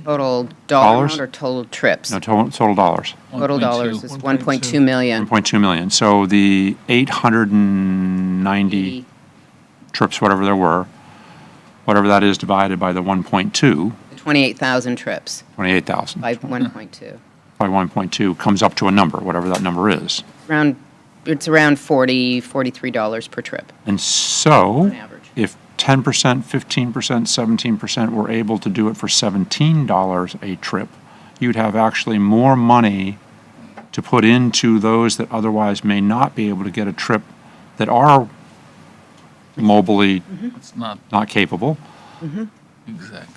[SPEAKER 10] Total dollar
[SPEAKER 13] Dollars?
[SPEAKER 10] amount or total trips?
[SPEAKER 13] No, total dollars.
[SPEAKER 10] Total dollars is 1.2 million.
[SPEAKER 13] 1.2 million. So the 890 trips, whatever there were, whatever that is divided by the 1.2.
[SPEAKER 10] 28,000 trips
[SPEAKER 13] 28,000.
[SPEAKER 10] by 1.2.
[SPEAKER 13] By 1.2 comes up to a number, whatever that number is.
[SPEAKER 10] It's around $43 per trip.
[SPEAKER 13] And so,
[SPEAKER 10] On average.
[SPEAKER 13] if 10%, 15%, 17% were able to do it for $17 a trip, you'd have actually more money to put into those that otherwise may not be able to get a trip, that are mobily
[SPEAKER 2] It's not
[SPEAKER 13] not capable.
[SPEAKER 2] exactly.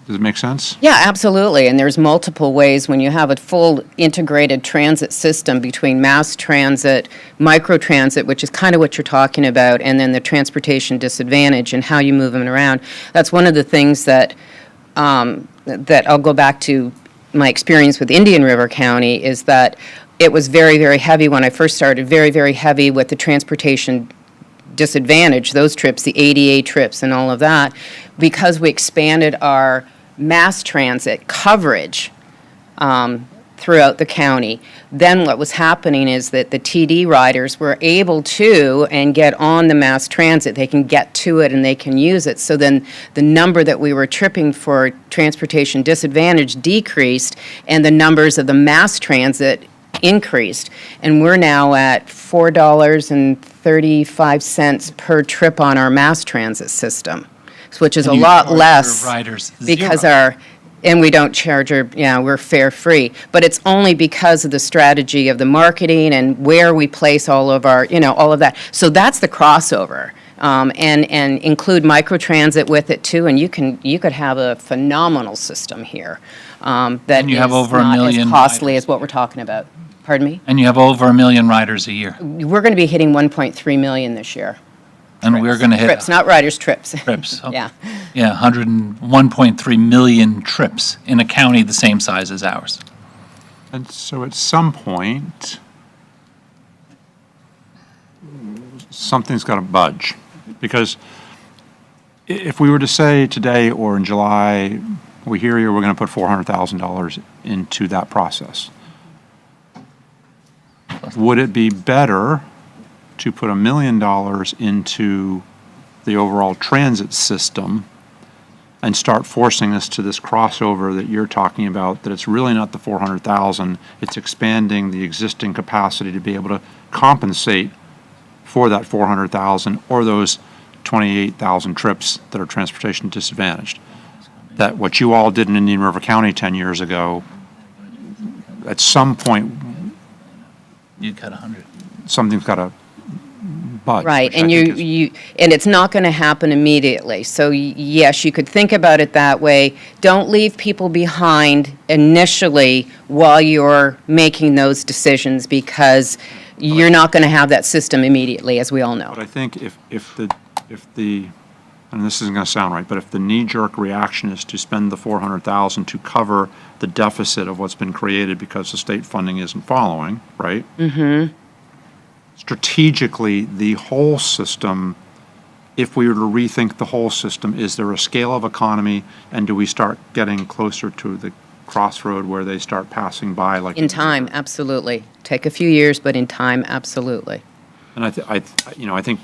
[SPEAKER 13] Does it make sense?
[SPEAKER 10] Yeah, absolutely. And there's multiple ways when you have a full integrated transit system between mass transit, microtransit, which is kind of what you're talking about, and then the transportation disadvantage and how you move them around. That's one of the things that I'll go back to my experience with Indian River County, is that it was very, very heavy when I first started, very, very heavy with the transportation disadvantage, those trips, the ADA trips and all of that, because we expanded our mass transit coverage throughout the county. Then what was happening is that the TD riders were able to and get on the mass transit. They can get to it and they can use it. So then the number that we were tripping for transportation disadvantage decreased, and the numbers of the mass transit increased. And we're now at $4.35 per trip on our mass transit system, which is a
[SPEAKER 2] And you
[SPEAKER 10] lot
[SPEAKER 2] charge your
[SPEAKER 10] less
[SPEAKER 2] riders
[SPEAKER 10] because
[SPEAKER 2] zero.
[SPEAKER 10] and we don't charge we're fare free. But it's only because of the strategy of the marketing and where we place all of our, all of that. So that's the crossover. And include microtransit with it too, and you could have a phenomenal system here that
[SPEAKER 2] And you have
[SPEAKER 10] is
[SPEAKER 2] over a
[SPEAKER 10] not as
[SPEAKER 2] million
[SPEAKER 10] costly
[SPEAKER 2] riders.
[SPEAKER 10] as what we're talking about. Pardon me?
[SPEAKER 2] And you have over 1 million riders a year.
[SPEAKER 10] We're going to be hitting 1.3 million this year.
[SPEAKER 2] And we're going to hit
[SPEAKER 10] Trips, not riders, trips.
[SPEAKER 2] trips. Oh,
[SPEAKER 10] Yeah.
[SPEAKER 2] Yeah, 101.3 million trips in a county the same size as ours.
[SPEAKER 13] And so at some point, something's got to budge. Because if we were to say today or in July, we hear you, we're going to put $400,000 into that process. Would it be better to put $1 million into the overall transit system and start forcing us to this crossover that you're talking about, that it's really not the 400,000, it's expanding the existing capacity to be able to compensate for that 400,000 or those 28,000 trips that are transportation disadvantaged? That what you all did in Indian River County 10 years ago, at some point,
[SPEAKER 2] You cut 100.
[SPEAKER 13] something's got to buds.
[SPEAKER 10] Right,
[SPEAKER 13] which I
[SPEAKER 10] and
[SPEAKER 13] think is-
[SPEAKER 10] and it's not going to happen immediately. So yes, you could think about it that way. Don't leave people behind initially while you're making those decisions, because you're not going to have that system immediately, as we all know.
[SPEAKER 13] But I think if the, and this isn't going to sound right, but if the knee-jerk reaction is to spend the 400,000 to cover the deficit of what's been created because the state funding isn't following, right?
[SPEAKER 10] Mm-hmm.
[SPEAKER 13] Strategically, the whole system, if we were to rethink the whole system, is there a scale of economy, and do we start getting closer to the crossroad where they start passing by like?
[SPEAKER 10] In time, absolutely. Take a few years, but in time, absolutely.
[SPEAKER 13] And I think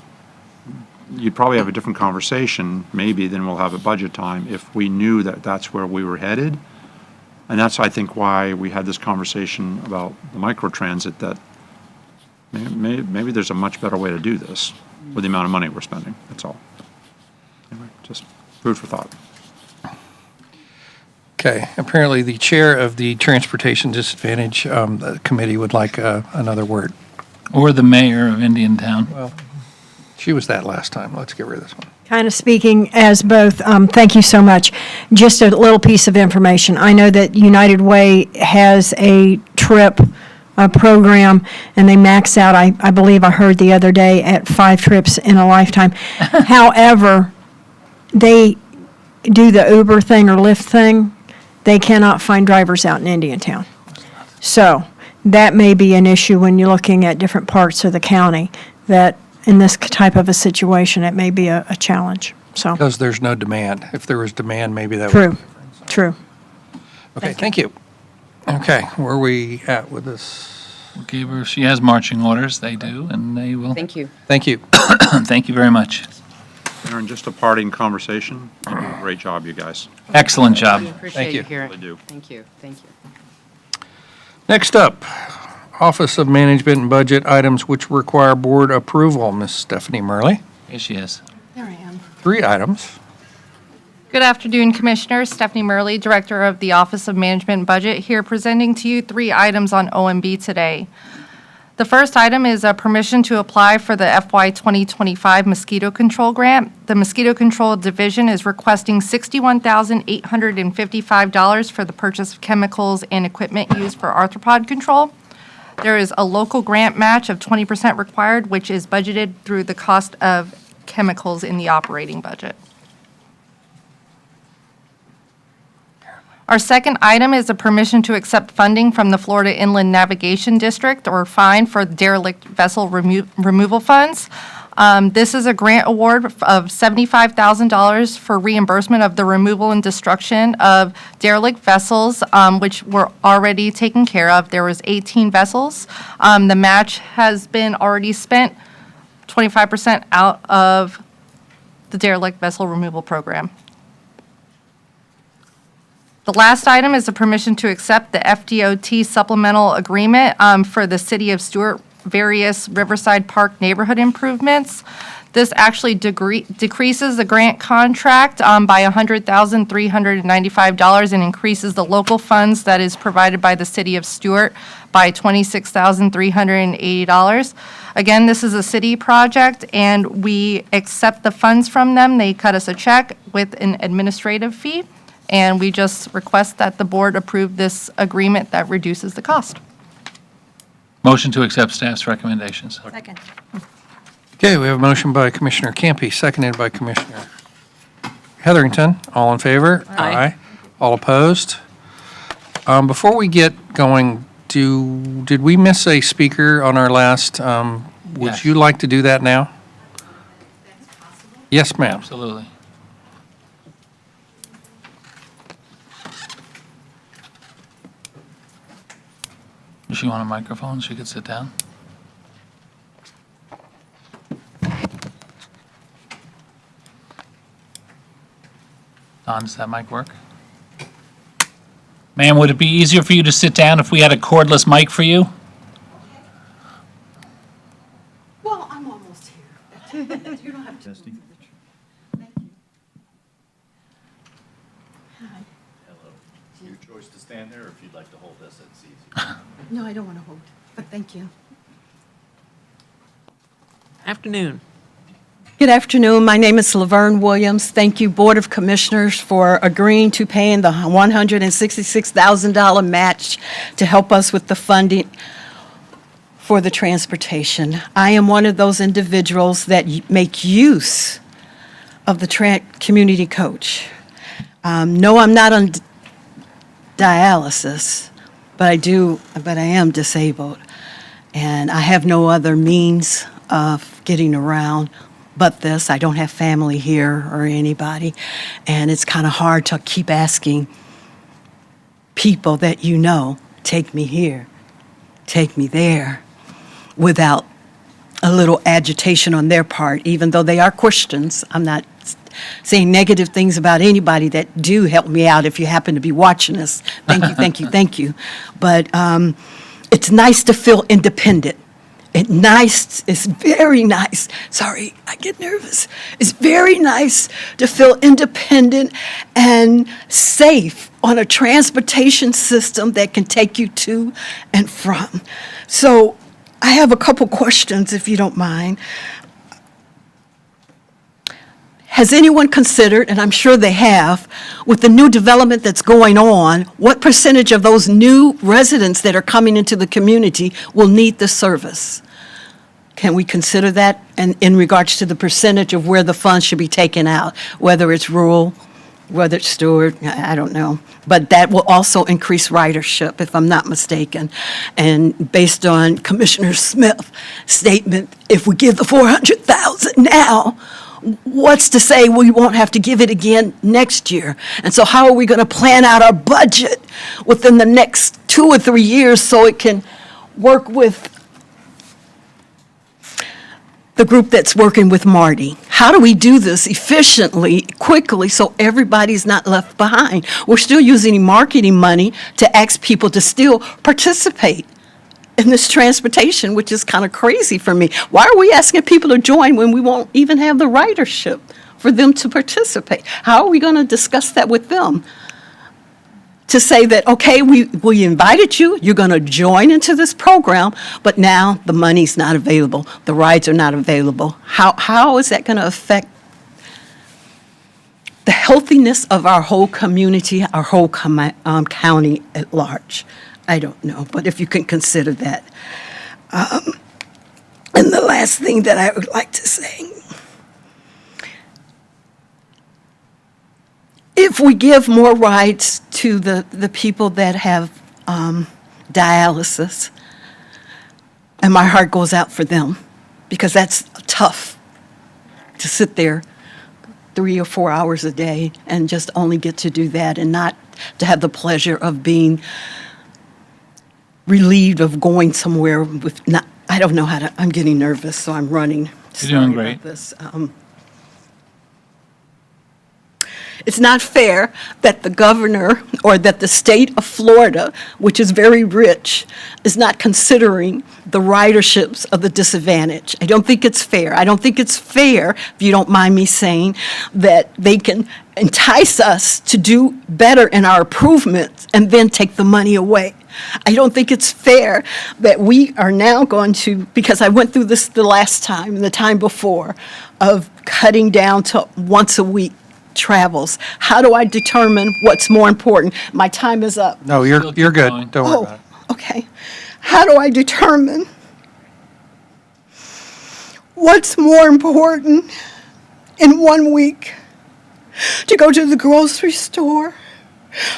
[SPEAKER 13] you'd probably have a different conversation, maybe, than we'll have at budget time if we knew that that's where we were headed. And that's, I think, why we had this conversation about the microtransit, that maybe there's a much better way to do this with the amount of money we're spending, that's all. Anyway, just food for thought.
[SPEAKER 1] Okay, apparently the chair of the Transportation Disadvantage Committee would like another word.
[SPEAKER 2] Or the mayor of Indiantown.
[SPEAKER 1] Well, she was that last time. Let's get rid of this one.
[SPEAKER 14] Kind of speaking as both, thank you so much. Just a little piece of information. I know that United Way has a trip program, and they max out, I believe I heard the other day, at 5 trips in a lifetime. However, they do the Uber thing or Lyft thing. They cannot find drivers out in Indiantown. So that may be an issue when you're looking at different parts of the county, that in this type of a situation, it may be a challenge, so.
[SPEAKER 1] Because there's no demand. If there was demand, maybe that would.
[SPEAKER 14] True.
[SPEAKER 1] Okay, thank you. Okay, where are we at with this?
[SPEAKER 2] Gave her, she has marching orders, they do, and they will.
[SPEAKER 10] Thank you.
[SPEAKER 1] Thank you.
[SPEAKER 2] Thank you very much.
[SPEAKER 13] Aaron, just a parting conversation. You do a great job, you guys.
[SPEAKER 2] Excellent job.
[SPEAKER 10] Appreciate
[SPEAKER 1] you.
[SPEAKER 10] you here.
[SPEAKER 13] Really do.
[SPEAKER 10] Thank you, thank you.
[SPEAKER 1] Next up, Office of Management and Budget items which require board approval. Ms. Stephanie Murley.
[SPEAKER 2] Here she is.
[SPEAKER 3] There I am.
[SPEAKER 1] 3 items.
[SPEAKER 15] Good afternoon, Commissioners. Stephanie Murley, Director of the Office of Management and Budget, here presenting to you 3 items on OMB today. The first item is a permission to apply for the FY 2025 mosquito control grant. The Mosquito Control Division is requesting $61,855 for the purchase of chemicals and equipment used for arthropod control. There is a local grant match of 20% required, which is budgeted through the cost of chemicals in the operating budget. Our second item is a permission to accept funding from the Florida Inland Navigation District, or FINE, for derelict vessel removal funds. This is a grant award of $75,000 for reimbursement of the removal and destruction of derelict vessels, which were already taken care of. There was 18 vessels. The match has been already spent, 25% out of the derelict vessel removal program. The last item is a permission to accept the FDOT supplemental agreement for the City of Stuart various Riverside Park neighborhood improvements. This actually decreases the grant contract by $100,395 and increases the local funds that is provided by the City of Stuart by $26,380. Again, this is a city project, and we accept the funds from them. They cut us a check with an administrative fee, and we just request that the board approve this agreement that reduces the cost.
[SPEAKER 2] Motion to accept staff's recommendations.
[SPEAKER 5] Second.
[SPEAKER 1] Okay, we have a motion by Commissioner Campy, seconded by Commissioner Heatherington. All in favor?
[SPEAKER 6] Aye.
[SPEAKER 1] All opposed? Before we get going, did we miss a speaker on our last? Would
[SPEAKER 2] Yes.
[SPEAKER 1] you like to do that now? Yes, ma'am.
[SPEAKER 2] Absolutely. Does she want a microphone? She could sit down. Don, does that mic work? Ma'am, would it be easier for you to sit down if we had a cordless mic for you?
[SPEAKER 3] Well, I'm almost here. You don't have to.
[SPEAKER 12] Your choice to stand there, or if you'd like to hold this, it's easy.
[SPEAKER 3] No, I don't want to hold, but thank you.
[SPEAKER 6] Afternoon.
[SPEAKER 16] Good afternoon. My name is Laverne Williams. Thank you, Board of Commissioners, for agreeing to paying the $166,000 match to help us with the funding for the transportation. I am one of those individuals that make use of the community coach. No, I'm not on dialysis, but I am disabled. And I have no other means of getting around but this. I don't have family here or anybody. And it's kind of hard to keep asking people that you know, take me here, take me there, without a little agitation on their part, even though they are Christians. I'm not saying negative things about anybody that do help me out if you happen to be watching us. Thank you, thank you, thank you. But it's nice to feel independent. It's very nice. Sorry, I get nervous. It's very nice to feel independent and safe on a transportation system that can take you to and from. So I have a couple questions, if you don't mind. Has anyone considered, and I'm sure they have, with the new development that's going on, what percentage of those new residents that are coming into the community will need the service? Can we consider that in regards to the percentage of where the funds should be taken out, whether it's rural, whether it's Stewart, I don't know. But that will also increase ridership, if I'm not mistaken. And based on Commissioner Smith's statement, if we give the $400,000 now, what's to say we won't have to give it again next year? And so how are we going to plan out our budget within the next 2 or 3 years so it can work with the group that's working with Marty? How do we do this efficiently, quickly, so everybody's not left behind? We're still using marketing money to ask people to still participate in this transportation, which is kind of crazy for me. Why are we asking people to join when we won't even have the ridership for them to participate? How are we going to discuss that with them? To say that, okay, we invited you, you're going to join into this program, but now the money's not available, the rides are not available. How is that going to affect the healthiness of our whole community, our whole county at large? I don't know, but if you can consider that. And the last thing that I would like to say, if we give more rides to the people that have dialysis, and my heart goes out for them, because that's tough to sit there 3 or 4 hours a day and just only get to do that and not to have the pleasure of being relieved of going somewhere with not, I don't know how to, I'm getting nervous, so I'm running.
[SPEAKER 2] You're doing
[SPEAKER 16] Sorry about
[SPEAKER 2] great.
[SPEAKER 16] this. It's not fair that the governor or that the state of Florida, which is very rich, is not considering the riderships of the disadvantaged. I don't think it's fair. I don't think it's fair, if you don't mind me saying, that they can entice us to do better in our improvements and then take the money away. I don't think it's fair that we are now going to, because I went through this the last time and the time before, of cutting down to once a week travels. How do I determine what's more important? My time is up.
[SPEAKER 1] No, you're good.
[SPEAKER 2] going.
[SPEAKER 1] Don't worry about it.
[SPEAKER 16] Okay. How do I determine what's more important in 1 week? To go to the grocery store,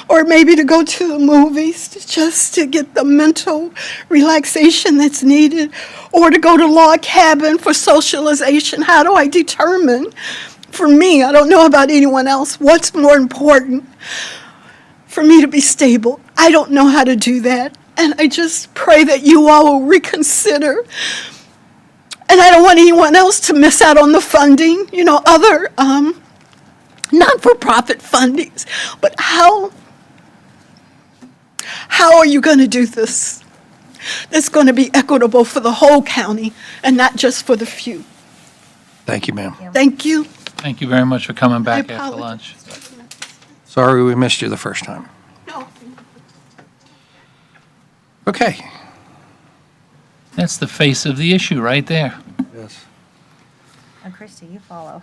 [SPEAKER 16] or maybe to go to the movies just to get the mental relaxation that's needed, or to go to log cabin for socialization? How do I determine, for me, I don't know about anyone else, what's more important for me to be stable? I don't know how to do that, and I just pray that you all will reconsider. And I don't want anyone else to miss out on the funding, other not-for-profit fundings. But how are you going to do this? That's going to be equitable for the whole county and not just for the few.
[SPEAKER 1] Thank you, ma'am.
[SPEAKER 16] Thank you.
[SPEAKER 2] Thank you very much for coming back after
[SPEAKER 16] apologize.
[SPEAKER 2] lunch.
[SPEAKER 1] Sorry we missed you the first time.
[SPEAKER 16] No.
[SPEAKER 1] Okay.
[SPEAKER 2] That's the face of the issue right there.
[SPEAKER 1] Yes.
[SPEAKER 5] Christie, you follow.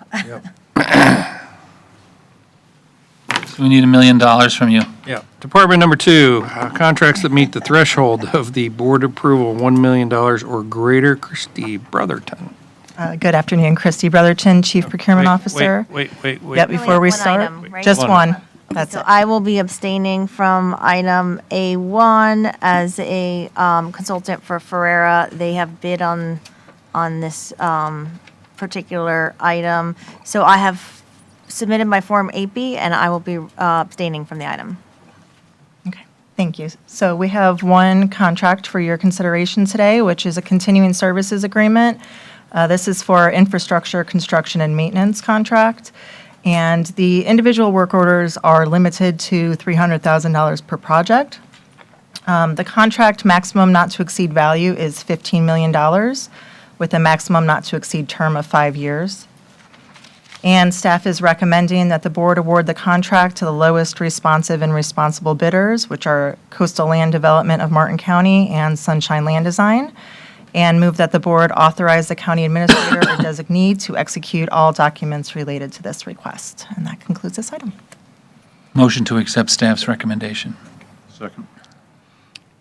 [SPEAKER 2] So we need $1 million from you.
[SPEAKER 1] Yeah. Department number 2, contracts that meet the threshold of the board approval, $1 million or greater. Christie Brotherton.
[SPEAKER 17] Good afternoon, Christy Brotherton, Chief Procurement Officer.
[SPEAKER 1] Wait.
[SPEAKER 17] Yep, before we
[SPEAKER 5] One
[SPEAKER 17] start,
[SPEAKER 5] item, right?
[SPEAKER 17] just
[SPEAKER 1] One.
[SPEAKER 17] one. That's
[SPEAKER 5] So
[SPEAKER 17] it.
[SPEAKER 5] I will be abstaining from item A1 as a consultant for Ferrera. They have bid on this particular item. So I have submitted my Form 8B, and I will be abstaining from the item.
[SPEAKER 17] Okay, thank you. So we have one contract for your consideration today, which is a continuing services agreement. This is for our infrastructure, construction, and maintenance contract. And the individual work orders are limited to $300,000 per project. The contract maximum not to exceed value is $15 million, with a maximum not to exceed term of 5 years. And staff is recommending that the board award the contract to the lowest responsive and responsible bidders, which are Coastal Land Development of Martin County and Sunshine Land Design, and move that the board authorize the county administrator or designee to execute all documents related to this request. And that concludes this item.
[SPEAKER 2] Motion to accept staff's recommendation.
[SPEAKER 4] Second.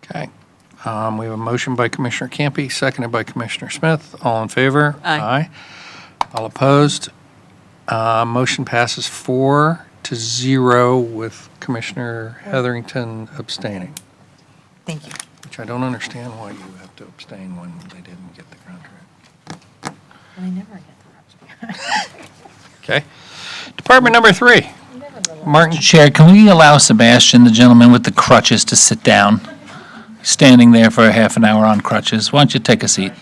[SPEAKER 1] Okay. We have a motion by Commissioner Campy, seconded by Commissioner Smith. All in favor?
[SPEAKER 6] Aye.
[SPEAKER 1] All opposed? Motion passes 4-0 with Commissioner Heatherington abstaining,
[SPEAKER 17] Thank you.
[SPEAKER 1] which I don't understand why you have to abstain when they didn't get the contract.
[SPEAKER 5] I never get the
[SPEAKER 1] Okay. Department number 3, Martin.
[SPEAKER 2] Chair, can we allow Sebastian, the gentleman with the crutches, to sit down? Standing there for a half an hour on crutches. Why don't you take a seat?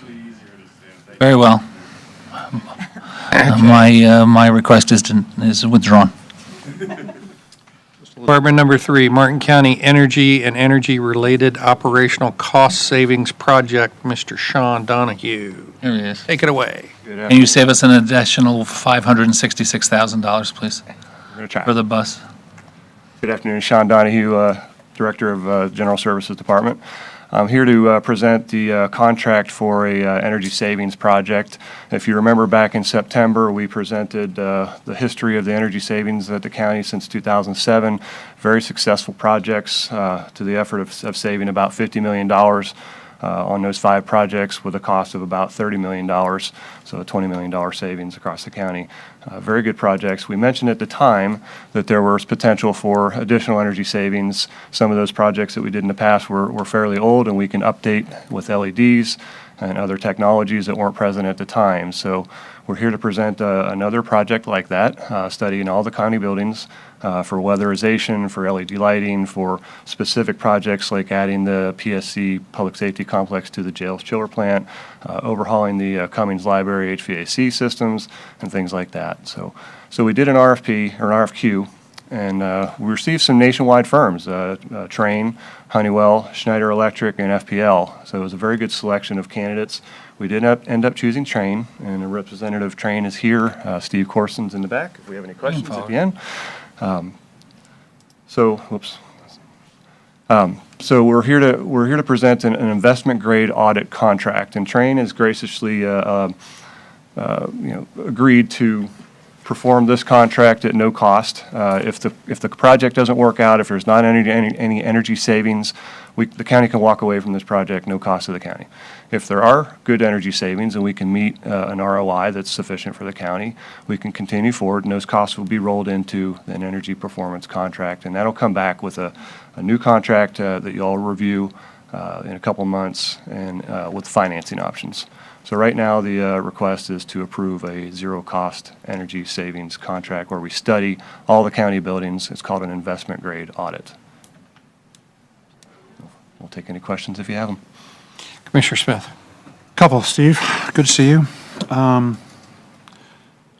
[SPEAKER 2] Very well. My request is withdrawn.
[SPEAKER 1] Department number 3, Martin County Energy and Energy-Related Operational Cost Savings Project, Mr. Sean Donahue.
[SPEAKER 2] There he is.
[SPEAKER 1] Take it away.
[SPEAKER 2] Can you save us an additional $566,000, please,
[SPEAKER 9] I'm going to try.
[SPEAKER 2] for the bus?
[SPEAKER 9] Good afternoon, Sean Donahue, Director of General Services Department. I'm here to present the contract for a energy savings project. If you remember back in September, we presented the history of the energy savings at the county since 2007. Very successful projects to the effort of saving about $50 million on those 5 projects with a cost of about $30 million, so a $20 million savings across the county. Very good projects. We mentioned at the time that there was potential for additional energy savings. Some of those projects that we did in the past were fairly old, and we can update with LEDs and other technologies that weren't present at the time. So we're here to present another project like that, studying all the county buildings for weatherization, for LED lighting, for specific projects like adding the PSC Public Safety Complex to the jail's chiller plant, overhauling the Cummings Library HVAC systems, and things like that. So we did an RFP, or an RFQ, and we received some nationwide firms, Trane, Honeywell, Schneider Electric, and FPL. So it was a very good selection of candidates. We did end up choosing Trane, and a representative of Trane is here. Steve Corson's in the back, if we have any questions at the end. So we're here to present an investment grade audit contract, and Trane has graciously agreed to perform this contract at no cost. If the project doesn't work out, if there's not any energy savings, the county can walk away from this project, no cost to the county. If there are good energy savings and we can meet an ROI that's sufficient for the county, we can continue forward, and those costs will be rolled into an energy performance contract, and that'll come back with a new contract that you'll review in a couple months, and with financing options. So right now, the request is to approve a zero-cost energy savings contract where we study all the county buildings. It's called an investment grade audit. We'll take any questions if you have them.
[SPEAKER 1] Commissioner Smith.
[SPEAKER 13] Couple, Steve. Good to see you. Have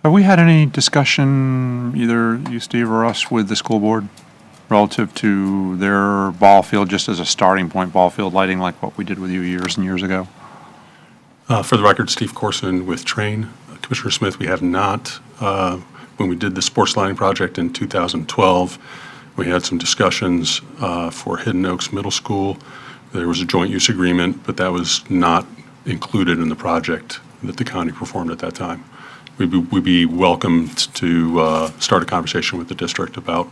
[SPEAKER 13] we had any discussion, either you, Steve, or us, with the school board relative to their ball field, just as a starting point, ball field lighting like what we did with you years and years ago?
[SPEAKER 18] For the record, Steve Corson with Trane. Commissioner Smith, we have not. When we did the sports lighting project in 2012, we had some discussions for Hidden Oaks Middle School. There was a joint use agreement, but that was not included in the project that the county performed at that time. we'd be welcomed to start a conversation with the district about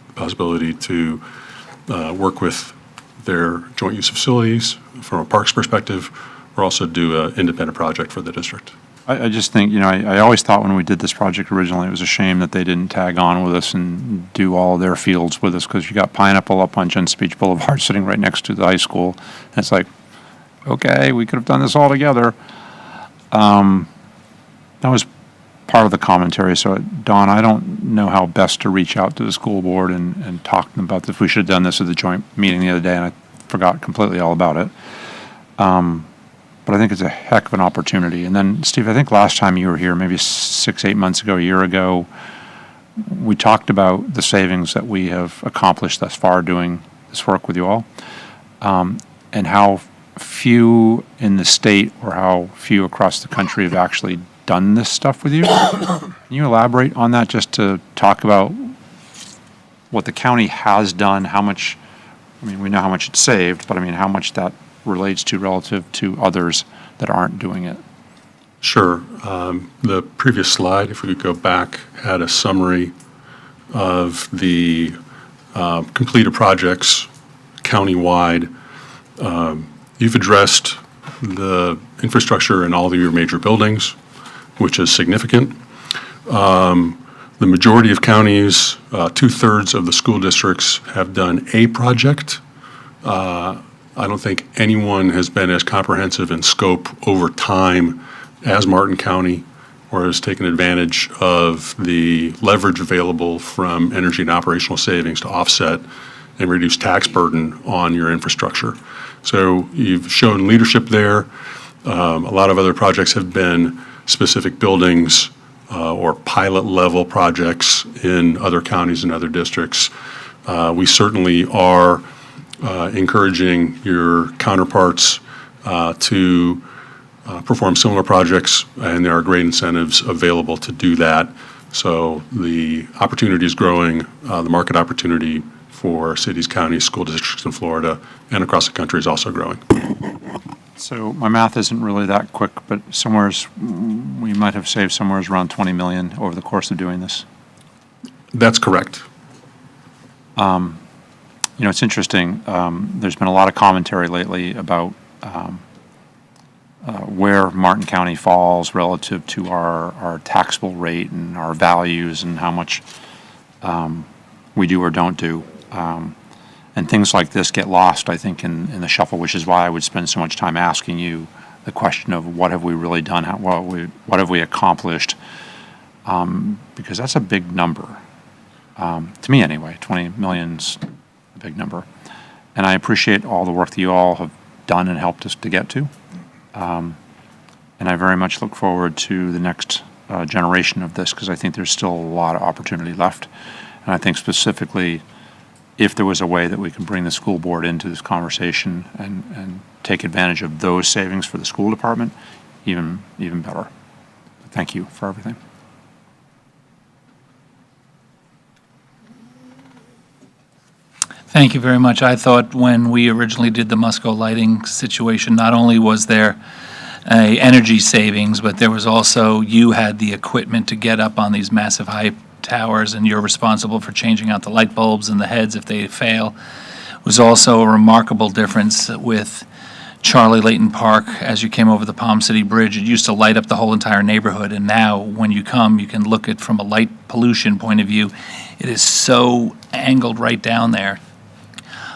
[SPEAKER 18] the possibility to work with their joint use facilities from a parks perspective, or also do an independent project for the district.
[SPEAKER 13] I just think, I always thought when we did this project originally, it was a shame that they didn't tag on with us and do all their fields with us, because you got Pineapple up on Gents Beach Boulevard sitting right next to the high school. And it's like, okay, we could have done this all together. That was part of the commentary. So, Don, I don't know how best to reach out to the school board and talk to them about this. We should have done this at the joint meeting the other day, and I forgot completely all about it. But I think it's a heck of an opportunity. And then, Steve, I think last time you were here, maybe 6, 8 months ago, a year ago, we talked about the savings that we have accomplished thus far doing this work with you all, and how few in the state or how few across the country have actually done this stuff with you. Can you elaborate on that, just to talk about what the county has done, how much, we know how much it's saved, but how much that relates to relative to others that aren't doing it?
[SPEAKER 18] Sure. The previous slide, if we could go back, had a summary of the completed projects countywide. You've addressed the infrastructure in all of your major buildings, which is significant. The majority of counties, 2/3 of the school districts have done a project. I don't think anyone has been as comprehensive in scope over time as Martin County, or has taken advantage of the leverage available from energy and operational savings to offset and reduce tax burden on your infrastructure. So you've shown leadership there. A lot of other projects have been specific buildings or pilot level projects in other counties and other districts. We certainly are encouraging your counterparts to perform similar projects, and there are great incentives available to do that. So the opportunity is growing, the market opportunity for cities, counties, school districts in Florida and across the country is also growing.
[SPEAKER 13] So my math isn't really that quick, but we might have saved somewhere around 20 million over the course of doing this.
[SPEAKER 18] That's correct.
[SPEAKER 13] It's interesting. There's been a lot of commentary lately about where Martin County falls relative to our taxable rate and our values and how much we do or don't do. And things like this get lost, I think, in the shuffle, which is why I would spend so much time asking you the question of what have we really done, what have we accomplished, because that's a big number. To me anyway, 20 million's a big number. And I appreciate all the work that you all have done and helped us to get to. And I very much look forward to the next generation of this, because I think there's still a lot of opportunity left. And I think specifically, if there was a way that we can bring the school board into this conversation and take advantage of those savings for the school department, even better. Thank you for everything.
[SPEAKER 2] Thank you very much. I thought when we originally did the Musco lighting situation, not only was there a energy savings, but there was also, you had the equipment to get up on these massive high towers, and you're responsible for changing out the light bulbs and the heads if they fail. It was also a remarkable difference with Charlie Layton Park as you came over the Palm City Bridge. It used to light up the whole entire neighborhood, and now when you come, you can look at from a light pollution point of view. It is so angled right down there.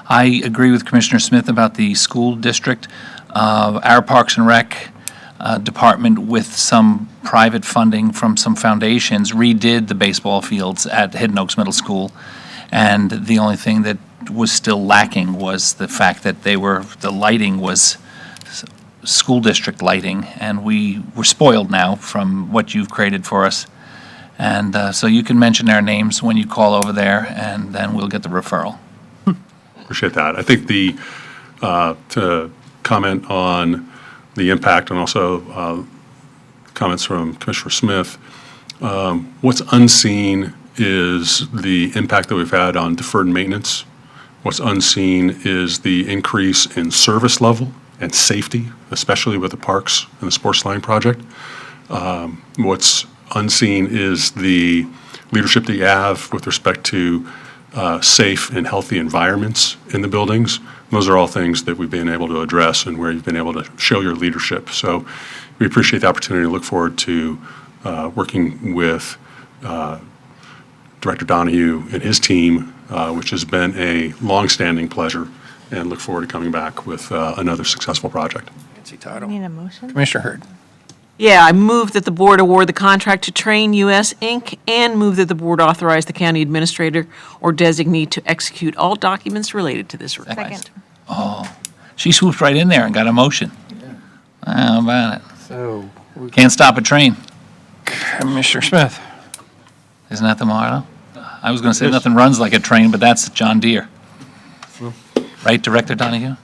[SPEAKER 2] I agree with Commissioner Smith about the school district. Our Parks and Rec department, with some private funding from some foundations, redid the baseball fields at Hidden Oaks Middle School. And the only thing that was still lacking was the fact that the lighting was school district lighting. And we were spoiled now from what you've created for us. And so you can mention our names when you call over there, and then we'll get the referral.
[SPEAKER 18] Appreciate that. I think to comment on the impact, and also comments from Commissioner Smith, what's unseen is the impact that we've had on deferred maintenance. What's unseen is the increase in service level and safety, especially with the parks and the sports line project. What's unseen is the leadership that you have with respect to safe and healthy environments in the buildings. Those are all things that we've been able to address and where you've been able to show your leadership. So we appreciate the opportunity to look forward to working with Director Donahue and his team, which has been a longstanding pleasure, and look forward to coming back with another successful project.
[SPEAKER 1] Fancy title.
[SPEAKER 5] Need a motion?
[SPEAKER 1] Commissioner Hurd.
[SPEAKER 6] Yeah, I move that the board award the contract to Train US Inc. and move that the board authorize the county administrator or designee to execute all documents related to this request.
[SPEAKER 5] Second.
[SPEAKER 2] Oh, she swooped right in there and got a motion. How about it?
[SPEAKER 1] So,
[SPEAKER 2] Can't stop a train.
[SPEAKER 1] Commissioner Smith.
[SPEAKER 2] Isn't that the motto? I was going to say nothing runs like a train, but that's John Deere. Right, Director Donahue?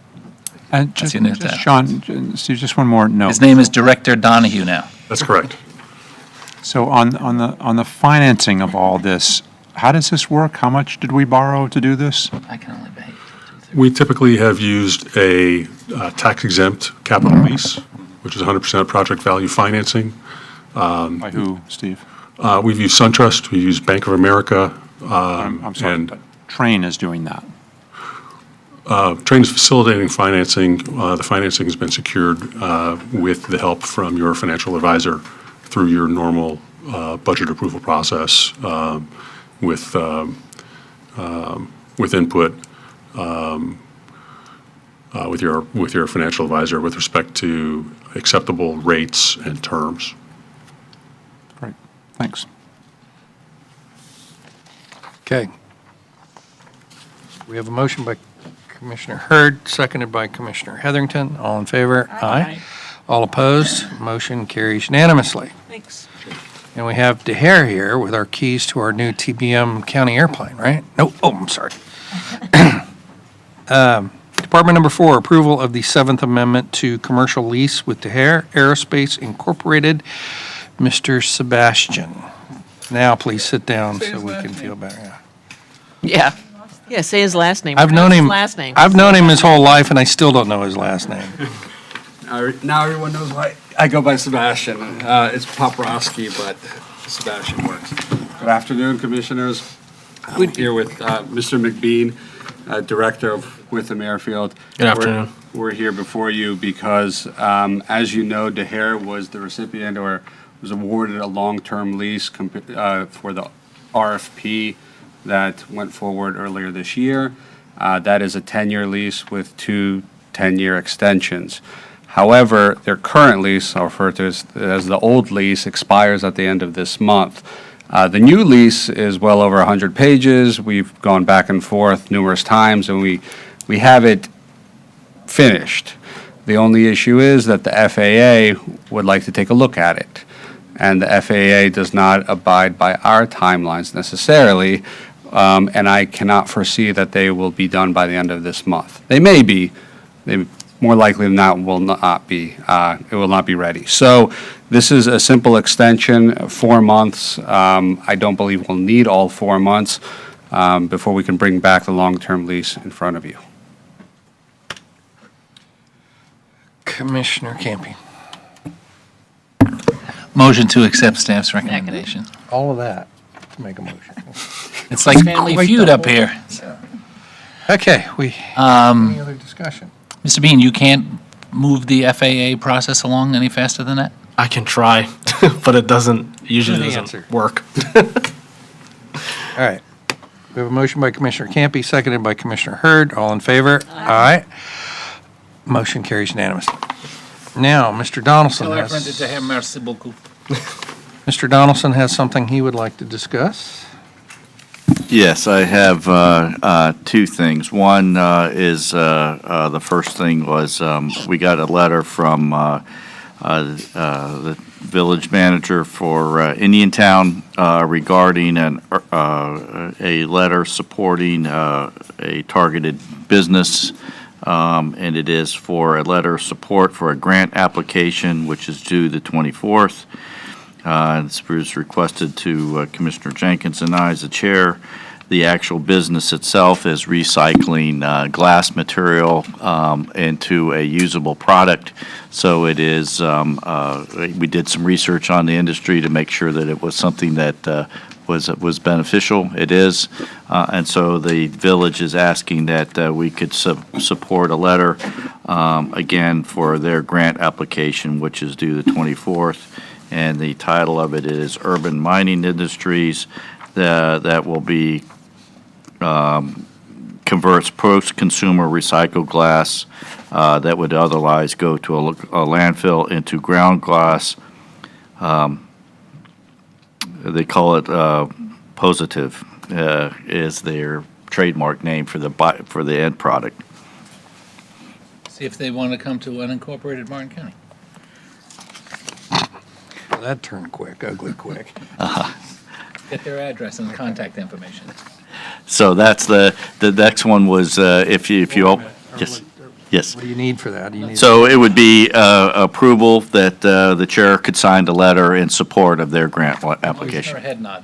[SPEAKER 13] And
[SPEAKER 2] That's
[SPEAKER 13] just,
[SPEAKER 2] your new
[SPEAKER 13] just
[SPEAKER 2] title.
[SPEAKER 13] Sean, Steve, just one more note.
[SPEAKER 2] His name is Director Donahue now.
[SPEAKER 18] That's correct.
[SPEAKER 13] So on the financing of all this, how does this work? How much did we borrow to do this?
[SPEAKER 2] I can only behave.
[SPEAKER 18] We typically have used a tax-exempt capital lease, which is 100% project value financing.
[SPEAKER 13] By who, Steve?
[SPEAKER 18] We've used SunTrust, we've used Bank of America.
[SPEAKER 13] I'm sorry,
[SPEAKER 18] and
[SPEAKER 13] but Train is doing that.
[SPEAKER 18] Train is facilitating financing. The financing has been secured with the help from your financial advisor through your normal budget approval process with input with your financial advisor with respect to acceptable rates and terms.
[SPEAKER 13] Great, thanks.
[SPEAKER 1] Okay. We have a motion by Commissioner Hurd, seconded by Commissioner Heatherington. All in favor? Aye. All opposed? Motion carries unanimously.
[SPEAKER 6] Thanks.
[SPEAKER 1] And we have DeHare here with our keys to our new TBM County airplane, right? No, oh, I'm sorry. Department number 4, approval of the 7th Amendment to commercial lease with DeHare Aerospace Incorporated. Mr. Sebastian. Now please sit down so we can feel better. Yeah.
[SPEAKER 6] Yeah, say his last name.
[SPEAKER 1] I've known
[SPEAKER 6] Pronounce his
[SPEAKER 1] him.
[SPEAKER 6] last name.
[SPEAKER 1] I've known him his whole life, and I still don't know his last name.
[SPEAKER 19] Now everyone knows why I go by Sebastian. It's Poprowski, but Sebastian works. Good afternoon, Commissioners. I'm here with Mr. McBean, Director of Witham Airfield.
[SPEAKER 20] Good afternoon.
[SPEAKER 19] We're here before you because, as you know, DeHare was the recipient or was awarded a long-term lease for the RFP that went forward earlier this year. That is a 10-year lease with 2 10-year extensions. However, their current lease, I'll refer to as the old lease, expires at the end of this month. The new lease is well over 100 pages. We've gone back and forth numerous times, and we have it finished. The only issue is that the FAA would like to take a look at it. And the FAA does not abide by our timelines necessarily, and I cannot foresee that they will be done by the end of this month. They may be, they more likely than not will not be, it will not be ready. So this is a simple extension, 4 months. I don't believe we'll need all 4 months before we can bring back the long-term lease in front of you.
[SPEAKER 1] Commissioner Campy.
[SPEAKER 2] Motion to accept staff's recommendation.
[SPEAKER 1] All of that to make a motion.
[SPEAKER 2] It's like Family
[SPEAKER 1] Quite
[SPEAKER 2] Feud
[SPEAKER 1] the
[SPEAKER 2] up here.
[SPEAKER 1] Okay, any other discussion?
[SPEAKER 2] Mr. Bean, you can't move the FAA process along any faster than that?
[SPEAKER 20] I can try, but it usually
[SPEAKER 1] Good
[SPEAKER 20] doesn't
[SPEAKER 1] answer.
[SPEAKER 20] work.
[SPEAKER 1] All right. We have a motion by Commissioner Campy, seconded by Commissioner Hurd. All in favor? Aye. Motion carries unanimously. Now, Mr. Donaldson Mr. Donaldson has something he would like to discuss.
[SPEAKER 12] Yes, I have 2 things. One is, the first thing was, we got a letter from the village manager for Indiantown regarding a letter supporting a targeted business, and it is for a letter of support for a grant application, which is due the 24th. This was requested to Commissioner Jenkins and I as the chair, The actual business itself is recycling glass material into a usable product. So it is, we did some research on the industry to make sure that it was something that was beneficial. It is. And so the village is asking that we could support a letter, again, for their grant application, which is due the 24th. And the title of it is Urban Mining Industries that will be converts post-consumer recycled glass that would otherwise go to a landfill into ground glass. They call it Positive is their trademark name for the end product.
[SPEAKER 2] See if they want to come to unincorporated Martin County.
[SPEAKER 1] Well, that turned quick, ugly quick.
[SPEAKER 2] Get their address and contact information.
[SPEAKER 12] So that's the next one was if you yes. Yes.
[SPEAKER 1] What do you need for that? Do you need
[SPEAKER 12] So it would be approval that the chair could sign the letter in support of their grant
[SPEAKER 2] Motion or
[SPEAKER 12] application.
[SPEAKER 2] head nod?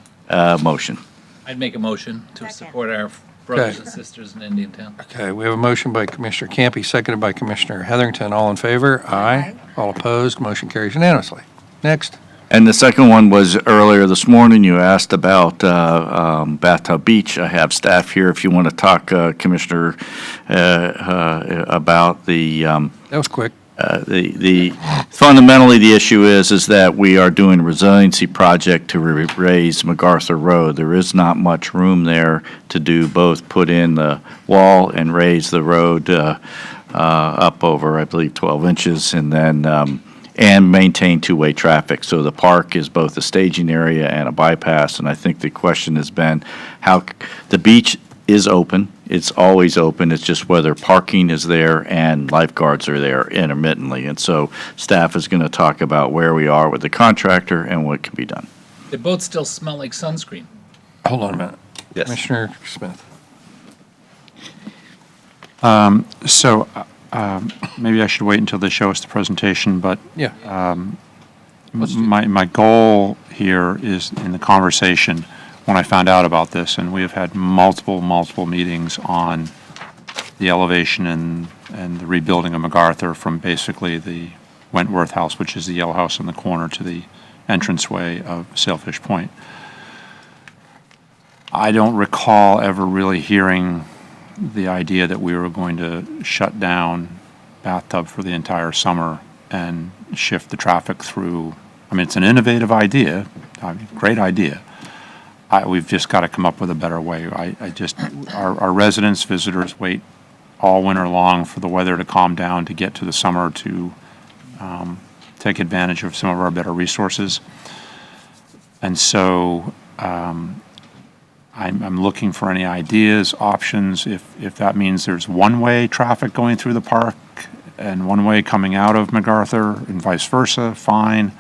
[SPEAKER 12] Motion.
[SPEAKER 2] I'd make a motion to support our brothers and sisters in Indiantown.
[SPEAKER 1] Okay, we have a motion by Commissioner Campy, seconded by Commissioner Heatherington. All in favor? Aye. All opposed? Motion carries unanimously. Next.
[SPEAKER 12] And the second one was earlier this morning, you asked about Bathtub Beach. I have staff here if you want to talk, Commissioner, about the
[SPEAKER 1] That was quick.
[SPEAKER 12] fundamentally, the issue is that we are doing a resiliency project to raise MacArthur Road. There is not much room there to do both put in the wall and raise the road up over, I believe, 12 inches, and then and maintain two-way traffic. So the park is both a staging area and a bypass, and I think the question has been how the beach is open. It's always open. It's just whether parking is there and lifeguards are there intermittently. And so staff is going to talk about where we are with the contractor and what can be done.
[SPEAKER 2] They both still smell like sunscreen.
[SPEAKER 1] Hold on a minute.
[SPEAKER 12] Yes.
[SPEAKER 1] Commissioner Smith.
[SPEAKER 13] So maybe I should wait until they show us the presentation, but
[SPEAKER 1] Yeah.
[SPEAKER 13] my goal here is in the conversation, when I found out about this, and we have had multiple meetings on the elevation and the rebuilding of MacArthur from basically the Wentworth House, which is the yellow house in the corner, to the entranceway of Sailfish Point. I don't recall ever really hearing the idea that we were going to shut down Bathtub for the entire summer and shift the traffic through. I mean, it's an innovative idea, great idea. We've just got to come up with a better way. Our residents, visitors wait all winter long for the weather to calm down to get to the summer to take advantage of some of our better resources. And so I'm looking for any ideas, options, if that means there's one-way traffic going through the park and one-way coming out of MacArthur and vice versa, fine.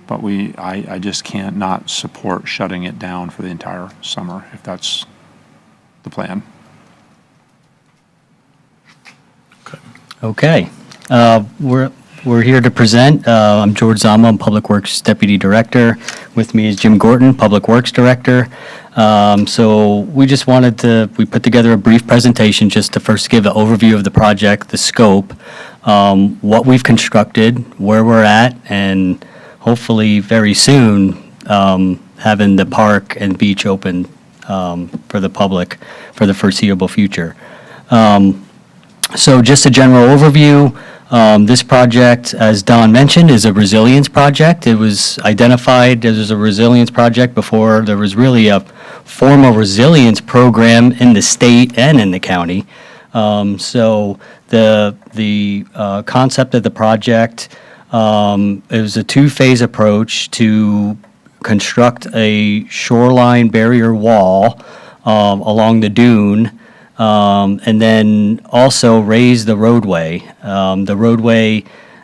[SPEAKER 13] But I just can't not support shutting it down for the entire summer, if that's the plan.
[SPEAKER 21] Okay. We're here to present. I'm George Zama, I'm Public Works Deputy Director. With me is Jim Gorton, Public Works Director. So we just we put together a brief presentation just to first give an overview of the project, the scope, what we've constructed, where we're at, and hopefully very soon having the park and beach open for the public for the foreseeable future. So just a general overview. This project, as Don mentioned, is a resilience project. It was identified as a resilience project before there was really a formal resilience program in the state and in the county. So the concept of the project, it was a two-phase approach to construct a shoreline barrier wall along the dune, and then also raise the roadway. The roadway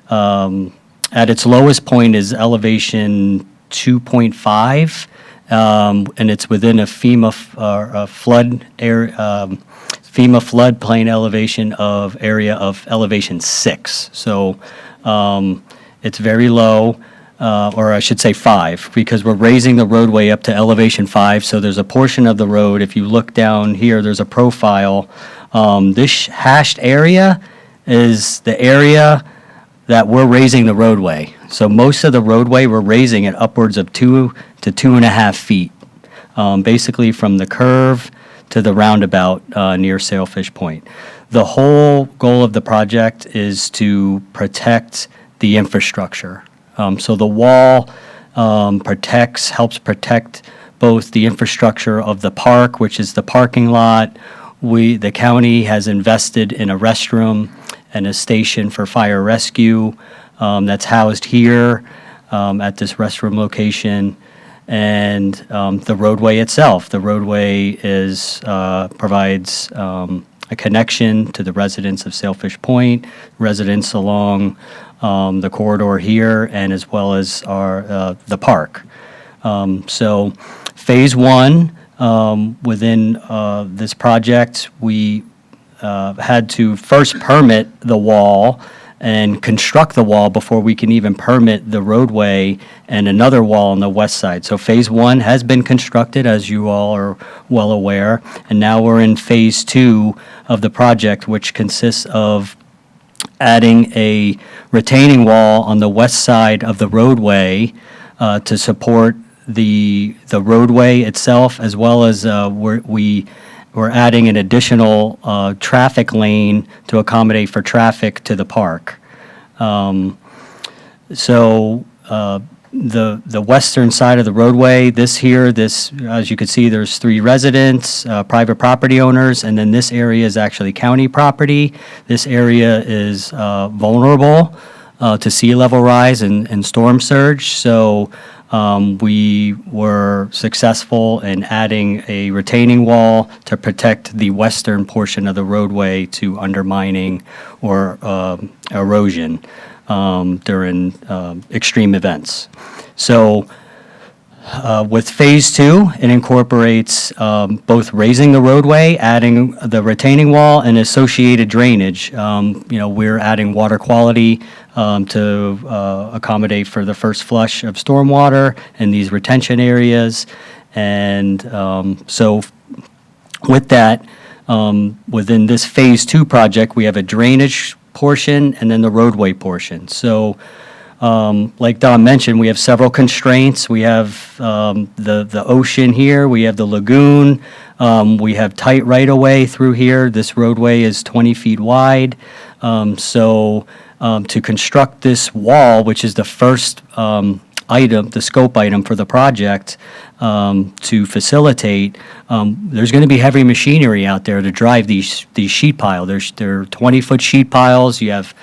[SPEAKER 21] at its lowest point is elevation 2.5, and it's within a FEMA flood area, FEMA floodplain elevation of area of elevation 6. So it's very low. or I should say 5, because we're raising the roadway up to elevation 5. So there's a portion of the road, if you look down here, there's a profile. This hashed area is the area that we're raising the roadway. So most of the roadway, we're raising it upwards of 2 to 2.5 feet, basically from the curve to the roundabout near Sailfish Point. The whole goal of the project is to protect the infrastructure. So the wall helps protect both the infrastructure of the park, which is the parking lot. The county has invested in a restroom and a station for fire rescue that's housed here at this restroom location. And the roadway itself. The roadway provides a connection to the residents of Sailfish Point, residents along the corridor here, and as well as the park. So Phase 1, within this project, we had to first permit the wall and construct the wall before we can even permit the roadway and another wall on the west side. So Phase 1 has been constructed, as you all are well aware, and now we're in Phase 2 of the project, which consists of adding a retaining wall on the west side of the roadway to support the roadway itself, as well as we're adding an additional traffic lane to accommodate for traffic to the park. So the western side of the roadway, this, as you can see, there's 3 residents, private property owners, and then this area is actually county property. This area is vulnerable to sea level rise and storm surge. So we were successful in adding a retaining wall to protect the western portion of the roadway to undermining or erosion during extreme events. So with Phase 2, it incorporates both raising the roadway, adding the retaining wall, and associated drainage. We're adding water quality to accommodate for the first flush of stormwater in these retention areas. And so with that, within this Phase 2 project, we have a drainage portion and then the roadway portion. So like Don mentioned, we have several constraints. We have the ocean here, we have the lagoon, we have tight right-of-way through here. This roadway is 20 feet wide. So to construct this wall, which is the first item, the scope item for the project, to facilitate, there's going to be heavy machinery out there to drive these sheet piles. They're 20-foot sheet piles. You have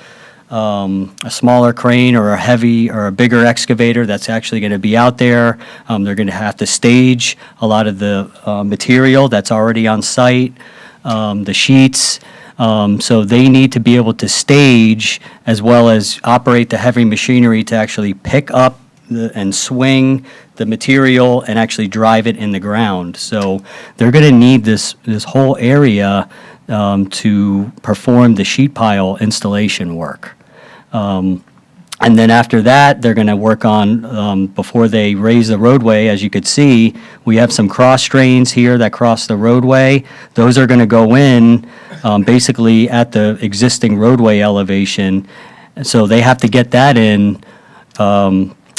[SPEAKER 21] a smaller crane or a bigger excavator that's actually going to be out there. They're going to have to stage a lot of the material that's already on site, the sheets. So they need to be able to stage as well as operate the heavy machinery to actually pick up and swing the material and actually drive it in the ground. So they're going to need this whole area to perform the sheet pile installation work. And then after that, they're going to work on, before they raise the roadway, as you could see, we have some cross drains here that cross the roadway. Those are going to go in basically at the existing roadway elevation. So they have to get that in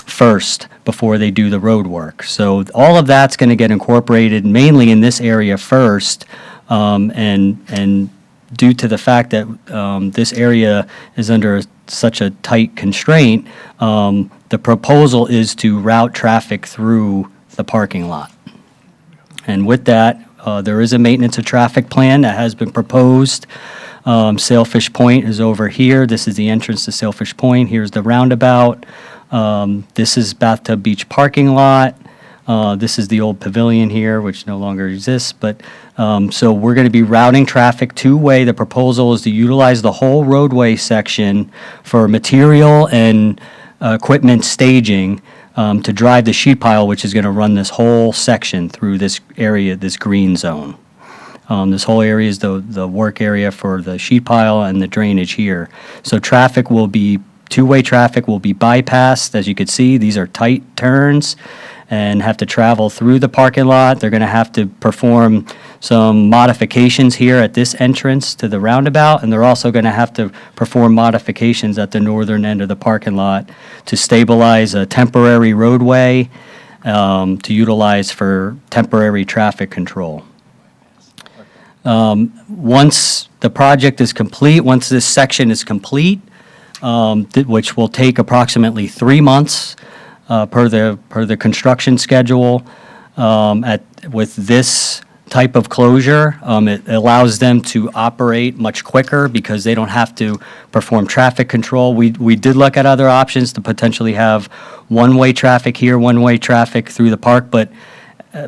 [SPEAKER 21] first before they do the road work. So all of that's going to get incorporated mainly in this area first, and due to the fact that this area is under such a tight constraint, the proposal is to route traffic through the parking lot. And with that, there is a maintenance of traffic plan that has been proposed. Sailfish Point is over here. This is the entrance to Sailfish Point. Here's the roundabout. This is Bathtub Beach parking lot. This is the old pavilion here, which no longer exists. But so we're going to be routing traffic two-way. The proposal is to utilize the whole roadway section for material and equipment staging to drive the sheet pile, which is going to run this whole section through this area, this green zone. This whole area is the work area for the sheet pile and the drainage here. So traffic will be two-way traffic will be bypassed. As you can see, these are tight turns and have to travel through the parking lot. They're going to have to perform some modifications here at this entrance to the roundabout, and they're also going to have to perform modifications at the northern end of the parking lot to stabilize a temporary roadway to utilize for temporary traffic control. Once the project is complete, once this section is complete, which will take approximately 3 months per the construction schedule, with this type of closure, it allows them to operate much quicker because they don't have to perform traffic control. We did look at other options to potentially have one-way traffic here, one-way traffic through the park, but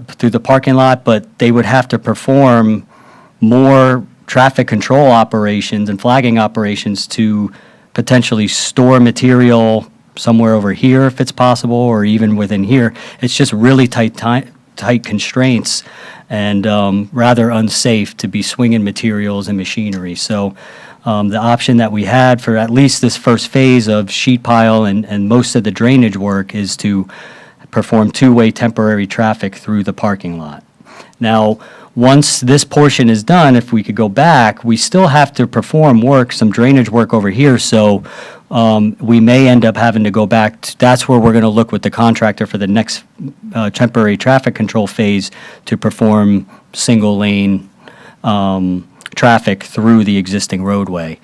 [SPEAKER 21] through the parking lot, but they would have to perform more traffic control operations and flagging operations to potentially store material somewhere over here if it's possible, or even within here. It's just really tight constraints and rather unsafe to be swinging materials and machinery. So the option that we had for at least this first phase of sheet pile and most of the drainage work is to perform two-way temporary traffic through the parking lot. Now, once this portion is done, if we could go back, we still have to perform work, some drainage work over here, so we may end up having to go back. That's where we're going to look with the contractor for the next temporary traffic control phase to perform single-lane traffic through the existing roadway.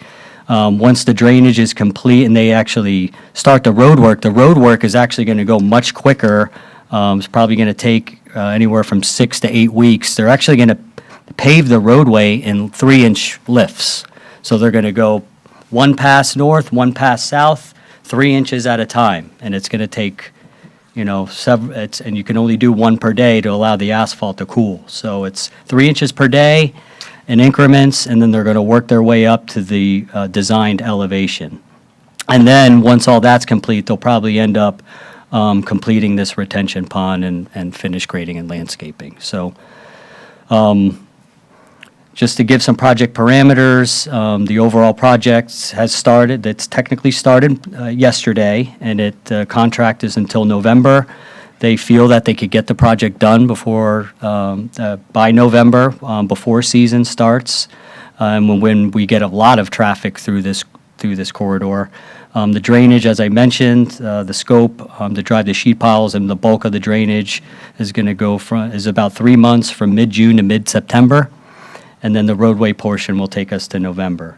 [SPEAKER 21] Once the drainage is complete and they actually start the road work is actually going to go much quicker. It's probably going to take anywhere from 6 to 8 weeks. They're actually going to pave the roadway in 3-inch lifts. So they're going to go one pass north, one pass south, 3 inches at a time. And it's going to take, and you can only do one per day to allow the asphalt to cool. So it's 3 inches per day in increments, and then they're going to work their way up to the designed elevation. And then once all that's complete, they'll probably end up completing this retention pond and finish grading and landscaping. So just to give some project parameters, the overall project has started. It's technically started yesterday, and contract is until November. They feel that they could get the project done before by November, before season starts, when we get a lot of traffic through this corridor. The drainage, as I mentioned, the scope to drive the sheet piles and the bulk of the drainage is going to is about 3 months from mid-June to mid-September, and then the roadway portion will take us to November.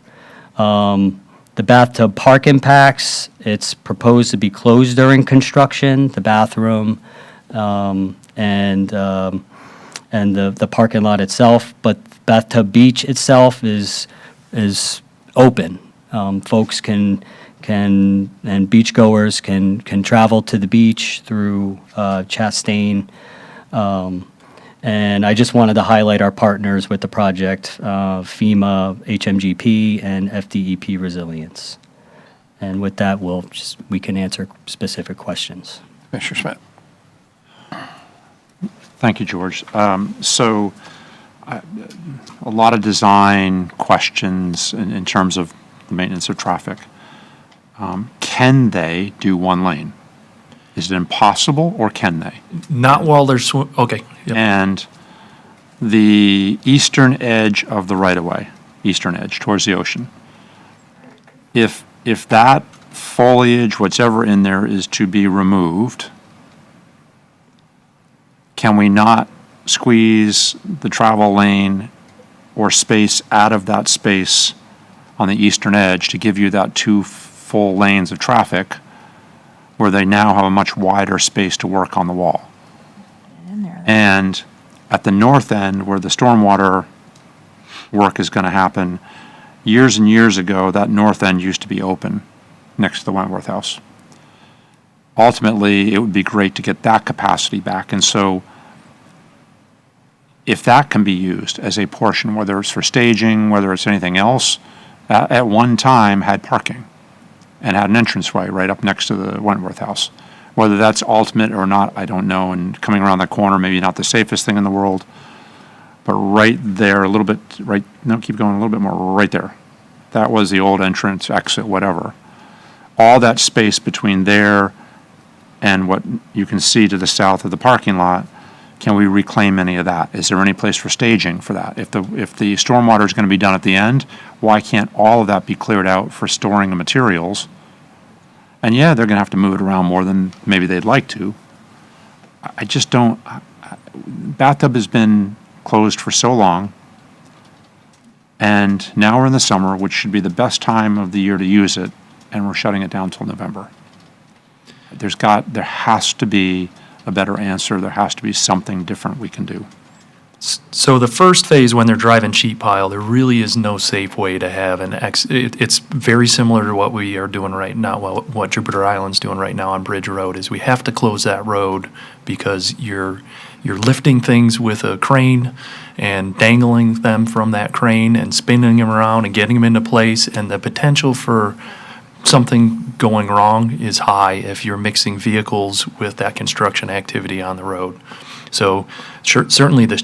[SPEAKER 21] The bathtub park impacts, it's proposed to be closed during construction, the bathroom and the parking lot itself, but Bathtub Beach itself is open. Folks can and beachgoers can travel to the beach through Chastain. And I just wanted to highlight our partners with the project, FEMA, HMGP, and FDEP Resilience. And with that, we can answer specific questions.
[SPEAKER 1] Commissioner Smith.
[SPEAKER 13] Thank you, George. So a lot of design questions in terms of the maintenance of traffic. Can they do one lane? Is it impossible, or can they?
[SPEAKER 11] Not while they're okay. Yep.
[SPEAKER 13] And the eastern edge of the right-of-way, eastern edge towards the ocean, if that foliage, whatever in there, is to be removed, can we not squeeze the travel lane or space out of that space on the eastern edge to give you that 2 full lanes of traffic, where they now have a much wider space to work on the wall? And at the north end, where the stormwater work is going to happen, years and years ago, that north end used to be open next to the Wentworth House. Ultimately, it would be great to get that capacity back. And so if that can be used as a portion, whether it's for staging, whether it's anything else, at one time had parking and had an entranceway right up next to the Wentworth House. Whether that's ultimate or not, I don't know. And coming around that corner, maybe not the safest thing in the world, but right there, a little bit, keep going a little bit more, right there. That was the old entrance, exit, whatever. all that space between there and what you can see to the south of the parking lot, can we reclaim any of that? Is there any place for staging for that? If the stormwater is going to be done at the end, why can't all of that be cleared out for storing the materials? And yeah, they're going to have to move it around more than maybe they'd like to. I just don't, bathtub has been closed for so long, and now we're in the summer, which should be the best time of the year to use it, and we're shutting it down till November. There has to be a better answer. There has to be something different we can do.
[SPEAKER 8] So the first phase, when they're driving sheet pile, there really is no safe way to have it's very similar to what we are doing right now, what Jupiter Island's doing right now on Bridge Road, is we have to close that road because you're lifting things with a crane and dangling them from that crane and spinning them around and getting them into place, and the potential for something going wrong is high if you're mixing vehicles with that construction activity on the road. So certainly the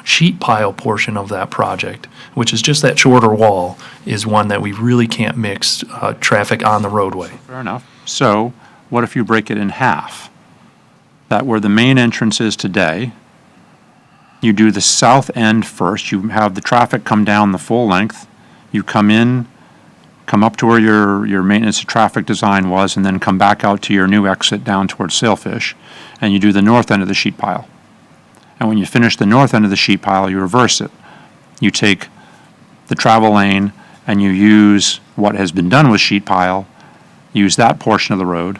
[SPEAKER 8] sheet pile portion of that project, which is just that shorter wall, is one that we really can't mix traffic on the roadway.
[SPEAKER 13] Fair enough. So what if you break it in half? That where the main entrance is today, you do the south end first, you have the traffic come down the full length, you come in, come up to where your maintenance of traffic design was, and then come back out to your new exit down towards Sailfish, and you do the north end of the sheet pile. And when you finish the north end of the sheet pile, you reverse it. You take the travel lane and you use what has been done with sheet pile, use that portion of the road,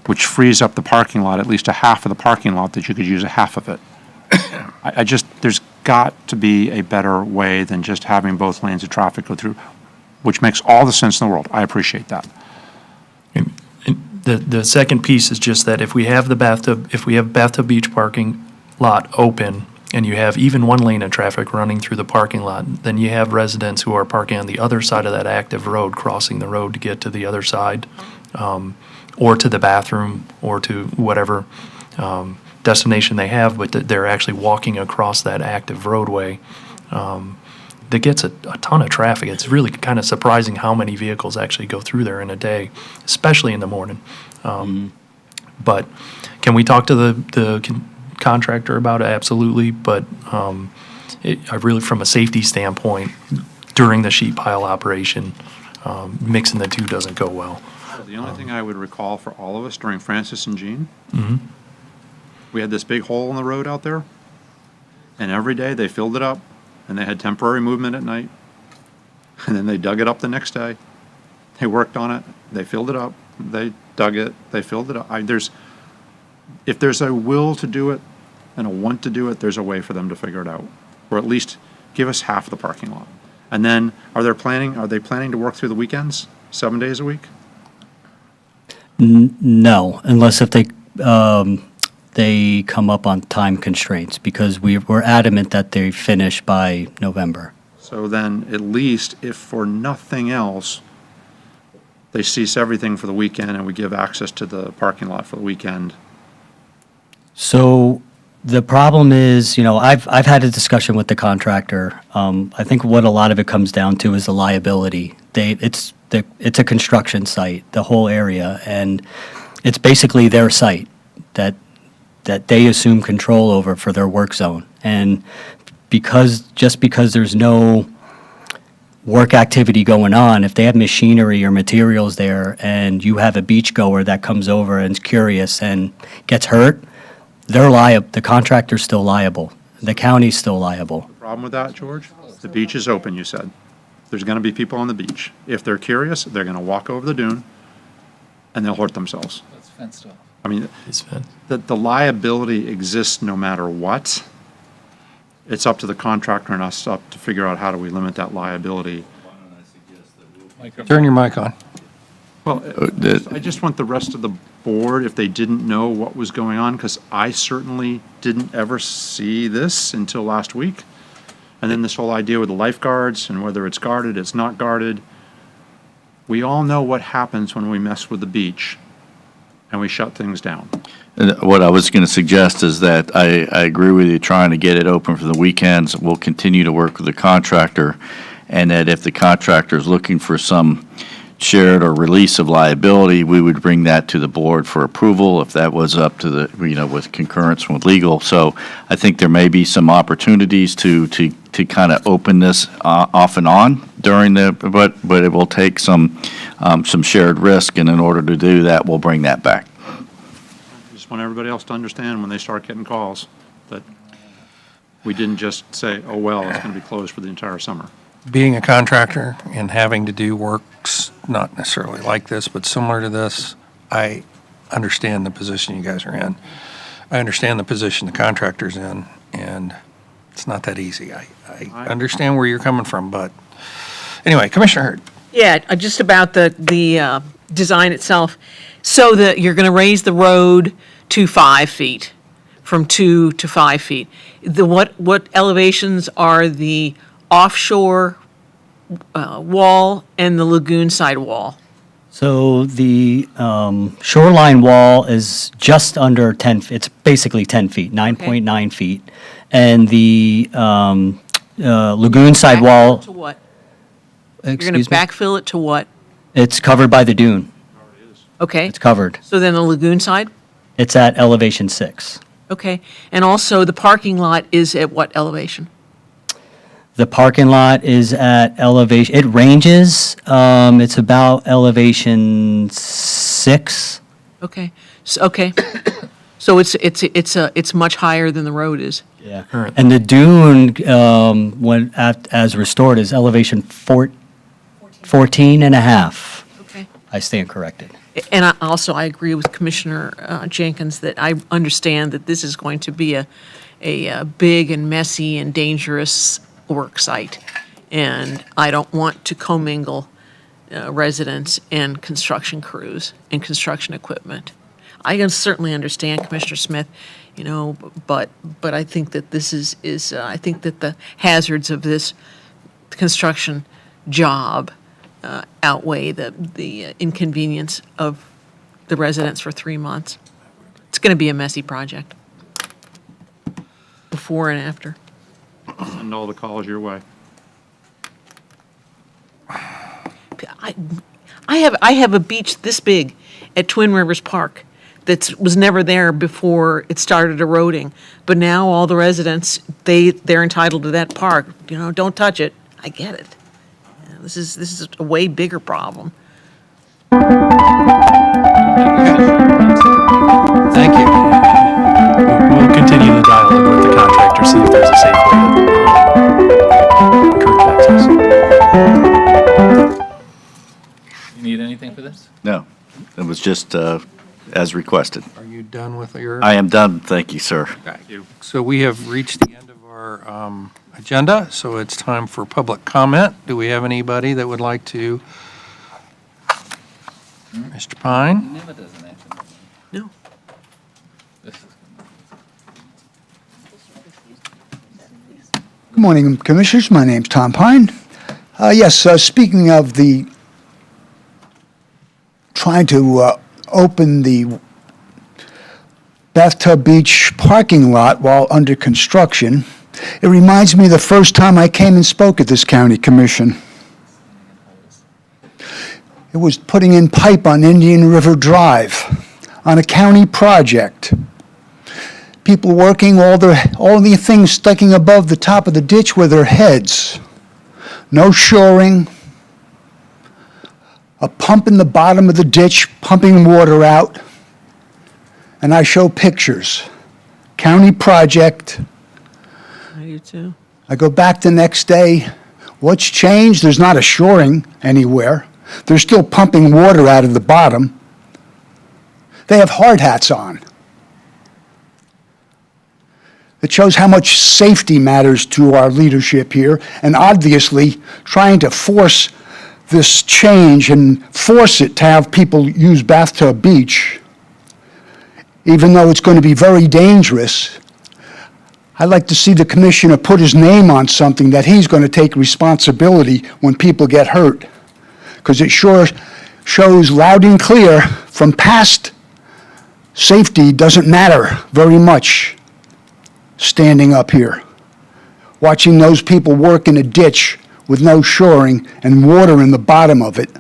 [SPEAKER 13] which frees up the parking lot, at least a half of the parking lot that you could use a half of it. There's got to be a better way than just having both lanes of traffic go through, which makes all the sense in the world. I appreciate that.
[SPEAKER 8] The second piece is just that if we have Bathtub Beach parking lot open, and you have even one lane of traffic running through the parking lot, then you have residents who are parking on the other side of that active road, crossing the road to get to the other side, or to the bathroom, or to whatever destination they have, but they're actually walking across that active roadway. That gets a ton of traffic. It's really kind of surprising how many vehicles actually go through there in a day, especially in the morning. But can we talk to the contractor about it? Absolutely, but I really, from a safety standpoint, during the sheet pile operation, mixing the two doesn't go well.
[SPEAKER 13] The only thing I would recall for all of us during Francis and Jean,
[SPEAKER 8] Mhm.
[SPEAKER 13] we had this big hole in the road out there, and every day they filled it up, and they had temporary movement at night, and then they dug it up the next day. They worked on it, they filled it up, they dug it, they filled it up. If there's a will to do it and a want to do it, there's a way for them to figure it out, or at least give us half the parking lot. And then, are they planning to work through the weekends, 7 days a week?
[SPEAKER 21] No, unless if they come up on time constraints, because we're adamant that they finish by November.
[SPEAKER 13] So then, at least, if for nothing else, they cease everything for the weekend and we give access to the parking lot for the weekend.
[SPEAKER 21] So the problem is, I've had a discussion with the contractor. I think what a lot of it comes down to is the liability. It's a construction site, the whole area, and it's basically their site that they assume control over for their work zone. And because there's no work activity going on, if they have machinery or materials there and you have a beach goer that comes over and is curious and gets hurt, they're liable. The contractor's still liable. The county's still liable.
[SPEAKER 13] The problem with that, George? The beach is open, you said. There's going to be people on the beach. If they're curious, they're going to walk over the dune and they'll hurt themselves.
[SPEAKER 2] That's fenced off.
[SPEAKER 13] I mean, the liability exists no matter what. It's up to the contractor and us to figure out how do we limit that liability.
[SPEAKER 1] Turn your mic on.
[SPEAKER 13] Well, I just want the rest of the board, if they didn't know what was going on, because I certainly didn't ever see this until last week. And then this whole idea with the lifeguards and whether it's guarded, it's not guarded. We all know what happens when we mess with the beach and we shut things down.
[SPEAKER 12] What I was going to suggest is that I agree with you trying to get it open for the weekends. We'll continue to work with the contractor, and that if the contractor is looking for some shared or release of liability, we would bring that to the board for approval if that was up to the, with concurrence with legal. So I think there may be some opportunities to kind of open this off and on during but it will take some shared risk, and in order to do that, we'll bring that back.
[SPEAKER 13] Just want everybody else to understand when they start getting calls that we didn't just say, oh, well, it's going to be closed for the entire summer.
[SPEAKER 1] Being a contractor and having to do works, not necessarily like this, but similar to this, I understand the position you guys are in. I understand the position the contractor's in, and it's not that easy. I understand where you're coming from, but anyway, Commissioner Hurd.
[SPEAKER 6] Yeah, just about the design itself. So that you're going to raise the road to 5 feet, from 2 to 5 feet. What elevations are the offshore wall and the lagoon side wall?
[SPEAKER 21] So the shoreline wall is just under 10, it's basically 10 feet, 9.9 feet. And the lagoon side wall,
[SPEAKER 6] To what? You're going
[SPEAKER 21] excuse
[SPEAKER 6] to
[SPEAKER 21] me,
[SPEAKER 6] backfill it to what?
[SPEAKER 21] it's covered by the dune.
[SPEAKER 6] Okay,
[SPEAKER 21] It's covered.
[SPEAKER 6] so then the lagoon side?
[SPEAKER 21] It's at elevation 6.
[SPEAKER 6] Okay, and also the parking lot is at what elevation?
[SPEAKER 21] The parking lot is at elevation, it ranges, it's about elevation 6.
[SPEAKER 6] Okay, so it's much higher than the road is.
[SPEAKER 21] Yeah. And the dune, as restored, is elevation 14 and a half.
[SPEAKER 6] Okay.
[SPEAKER 21] I stand corrected.
[SPEAKER 6] And I agree with Commissioner Jenkins that I understand that this is going to be a big and messy and dangerous work site. And I don't want to commingle residents and construction crews and construction equipment. I can certainly understand, Commissioner Smith, but I think that this is I think that the hazards of this construction job outweigh the inconvenience of the residents for 3 months. It's going to be a messy project, before and after.
[SPEAKER 13] Send all the calls your way.
[SPEAKER 6] I have a beach this big at Twin Rivers Park that was never there before it started eroding. But now all the residents, they're entitled to that park. Don't touch it. I get it. This is a way bigger problem.
[SPEAKER 1] Thank you.
[SPEAKER 8] We'll continue the dialogue with the contractor, see if there's a safe way to encourage access.
[SPEAKER 2] You need anything for this?
[SPEAKER 12] No, it was just as requested.
[SPEAKER 1] Are you done with your?
[SPEAKER 12] I am done, thank you, sir.
[SPEAKER 1] Thank you. So we have reached the end of our agenda, so it's time for public comment. Do we have anybody that would like to? Mr. Pine?
[SPEAKER 6] No.
[SPEAKER 7] Good morning, Commissioners. My name's Tom Pine. Yes, speaking of the trying to open the Bathtub Beach parking lot while under construction, it reminds me of the first time I came and spoke at this county commission. It was putting in pipe on Indian River Drive on a county project. People working, all the things sticking above the top of the ditch with their heads. No shoring. A pump in the bottom of the ditch pumping water out. And I show pictures. County project.
[SPEAKER 6] I do too.
[SPEAKER 7] I go back the next day. What's changed? There's not a shoring anywhere. They're still pumping water out of the bottom. They have hard hats on. It shows how much safety matters to our leadership here, and obviously trying to force this change and force it to have people use Bathtub Beach, even though it's going to be very dangerous. I'd like to see the commissioner put his name on something that he's going to take responsibility when people get hurt, because it sure shows loud and clear from past safety doesn't matter very much standing up here, watching those people work in a ditch with no shoring and water in the bottom of it.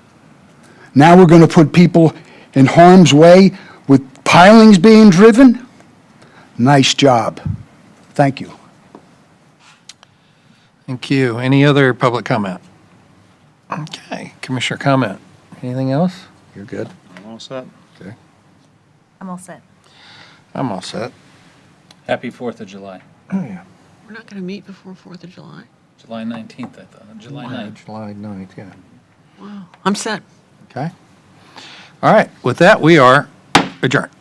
[SPEAKER 7] Now we're going to put people in harm's way with pilings being driven? Nice job. Thank you.
[SPEAKER 1] Thank you. Any other public comment? Okay, Commissioner comment. Anything else? You're good.
[SPEAKER 4] I'm all set.
[SPEAKER 1] Okay.
[SPEAKER 5] I'm all set.
[SPEAKER 1] I'm all set.
[SPEAKER 2] Happy 4th of July.
[SPEAKER 1] Oh, yeah.
[SPEAKER 6] We're not going to meet before 4th of July.
[SPEAKER 2] July 19th, I thought, July 9th.
[SPEAKER 1] July 9th, yeah.
[SPEAKER 6] Wow. I'm set.
[SPEAKER 1] Okay. All right, with that, we are adjourned.